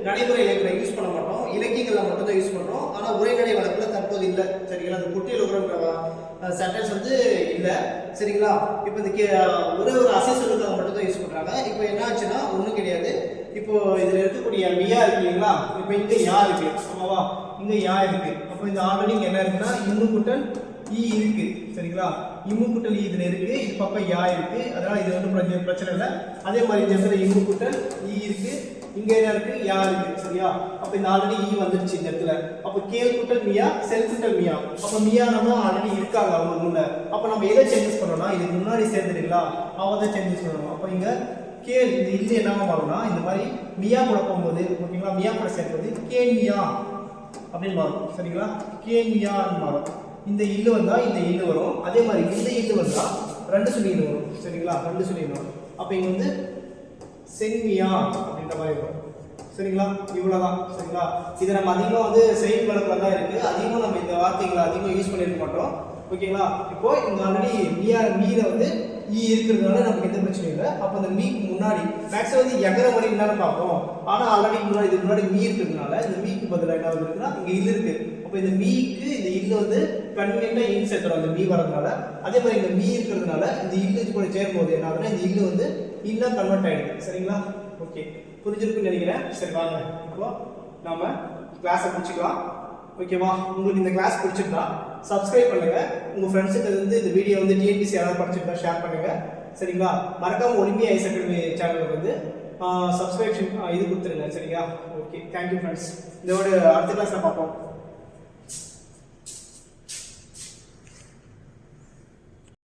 நடைமுறை இலக்கியம் யூஸ் பண்ண மாட்டோம், இலக்கியங்களில் மட்டும் தான் யூஸ் பண்ணுறோம். ஆனால் உரைநடை வழக்கில் தற்போது இல்லை சரிங்களா? அந்த குட்டியில் உரன்ற சென்டென்ஸ் வந்து இல்லை சரிங்களா? இப்போ இந்த ஒரே ஒரு அசை சொல்லுக்காக மட்டும் தான் யூஸ் பண்ணுறாங்க. இப்போ என்ன ஆச்சுன்னா ஒன்றும் கிடையாது. இப்போ இதில் இருக்கக்கூடிய மியா இருக்கு இல்லைங்களா? இப்போ இங்கே யா இருக்கு ஆமாவா? இங்கே யா இருக்கு. அப்போ இந்த ஆல்ரெடி இங்கே என்ன இருக்குன்னா இம்மு கூட்டல் ஈ இருக்கு சரிங்களா? இம்மு கூட்டல் ஈ இதில் இருக்கு, இது பக்கம் யா இருக்கு, அதனால இது ஒன்றும் பிரச்சனை இல்லை. அதே மாதிரி இந்த இடத்துல இம்மு கூட்டல் ஈ இருக்கு, இங்க என்ன இருக்கு யா இருக்கு சரியா? அப்ப இந்த ஆல்ரெடி ஈ வந்துருச்சு இந்த இடத்துல. அப்ப கேள் கூட்டல் மியா செல் கூட்டல் மியா, அப்ப மியா நம்ம ஆல்ரெடி இருக்காங்க அவங்க முன்ன. அப்ப நம்ம எதை சேஞ்சஸ் பண்ணோம்னா இதுக்கு முன்னாடி சேர்ந்துருங்களா அவங்க தான் சேஞ்சஸ் பண்ணணும். அப்ப இங்க கேள் இந்த இல்லு என்னவா மாறும்னா இந்த மாதிரி மியா கூட போகும்போது ஓகேங்களா, மியா கூட சேர்க்கும்போது கேன் மியா அப்படின்னு மாறும் சரிங்களா? கேன் மியான்னு மாறும். இந்த இல்லு வந்தா இந்த இல்லு வரும், அதே மாதிரி இந்த இல்லு வந்தா ரெண்டு சொல்லி வரும் சரிங்களா? ரெண்டு சொல்லி வரும். அப்ப இங்க வந்து சென்மியா அப்படின்ற மாதிரி வரும் சரிங்களா? இவ்வளவுதான் சரிங்களா? இது நம்ம அதிகமாக வந்து செயல் வழக்கில் தான் இருக்கு, அதிகமாக நம்ம இந்த வார்த்தைகளை அதிகமாக யூஸ் பண்ணிருக்க மாட்டோம் ஓகேங்களா? இப்போ இந்த ஆல்ரெடி மீத வந்து ஈ இருக்கிறதுனால நமக்கு எந்த பிரச்சனையும் இல்லை. அப்போ இந்த மீக்கு முன்னாடி மேக்ஸிமம் வந்து எகர வரை என்னன்னு பார்ப்போம், ஆனால் ஆல்ரெடி முன்னாடி இதுக்கு முன்னாடி மீ இருக்கிறதுனால இந்த மீக்கு பதிலாக என்ன இருக்குன்னா இங்க இல்லு இருக்கு. அப்போ இந்த மீக்கு இந்த இல்லு வந்து கன்வீனியன்ட்டா இன் சேர்த்துறோம் அந்த மீ வரதுனால. அதே மாதிரி இந்த மீ இருக்கிறதுனால இந்த இல்லு கூட சேரும்போது என்ன ஆகுதுன்னா இந்த இல்லு வந்து இன்னும் கன்வெர்ட் ஆயிடுது சரிங்களா? ஓகே புரிஞ்சிருக்குன்னு நினைக்கிறேன். சரி வாங்க இப்போ நாம கிளாஸை முடிச்சுக்கலாம் ஓகேவா? உங்களுக்கு இந்த கிளாஸ் பிடிச்சிருந்தா சப்ஸ்கிரைப் பண்ணுங்க, உங்க ஃப்ரெண்ட்ஸுக்கு வந்து இந்த வீடியோ வந்து டிஎன்பிசி யாராவது படிச்சிருந்தா ஷேர் பண்ணுங்க சரிங்களா? மறக்காம ஒலிம்பியா ஐஸ் அகாடமி சேனலுக்கு வந்து சப்ஸ்கிரிப்ஷன் இது கொடுத்துருங்க சரிங்களா? Okay thank you friends. இதோட அடுத்த கிளாஸ்ல பார்ப்போம்.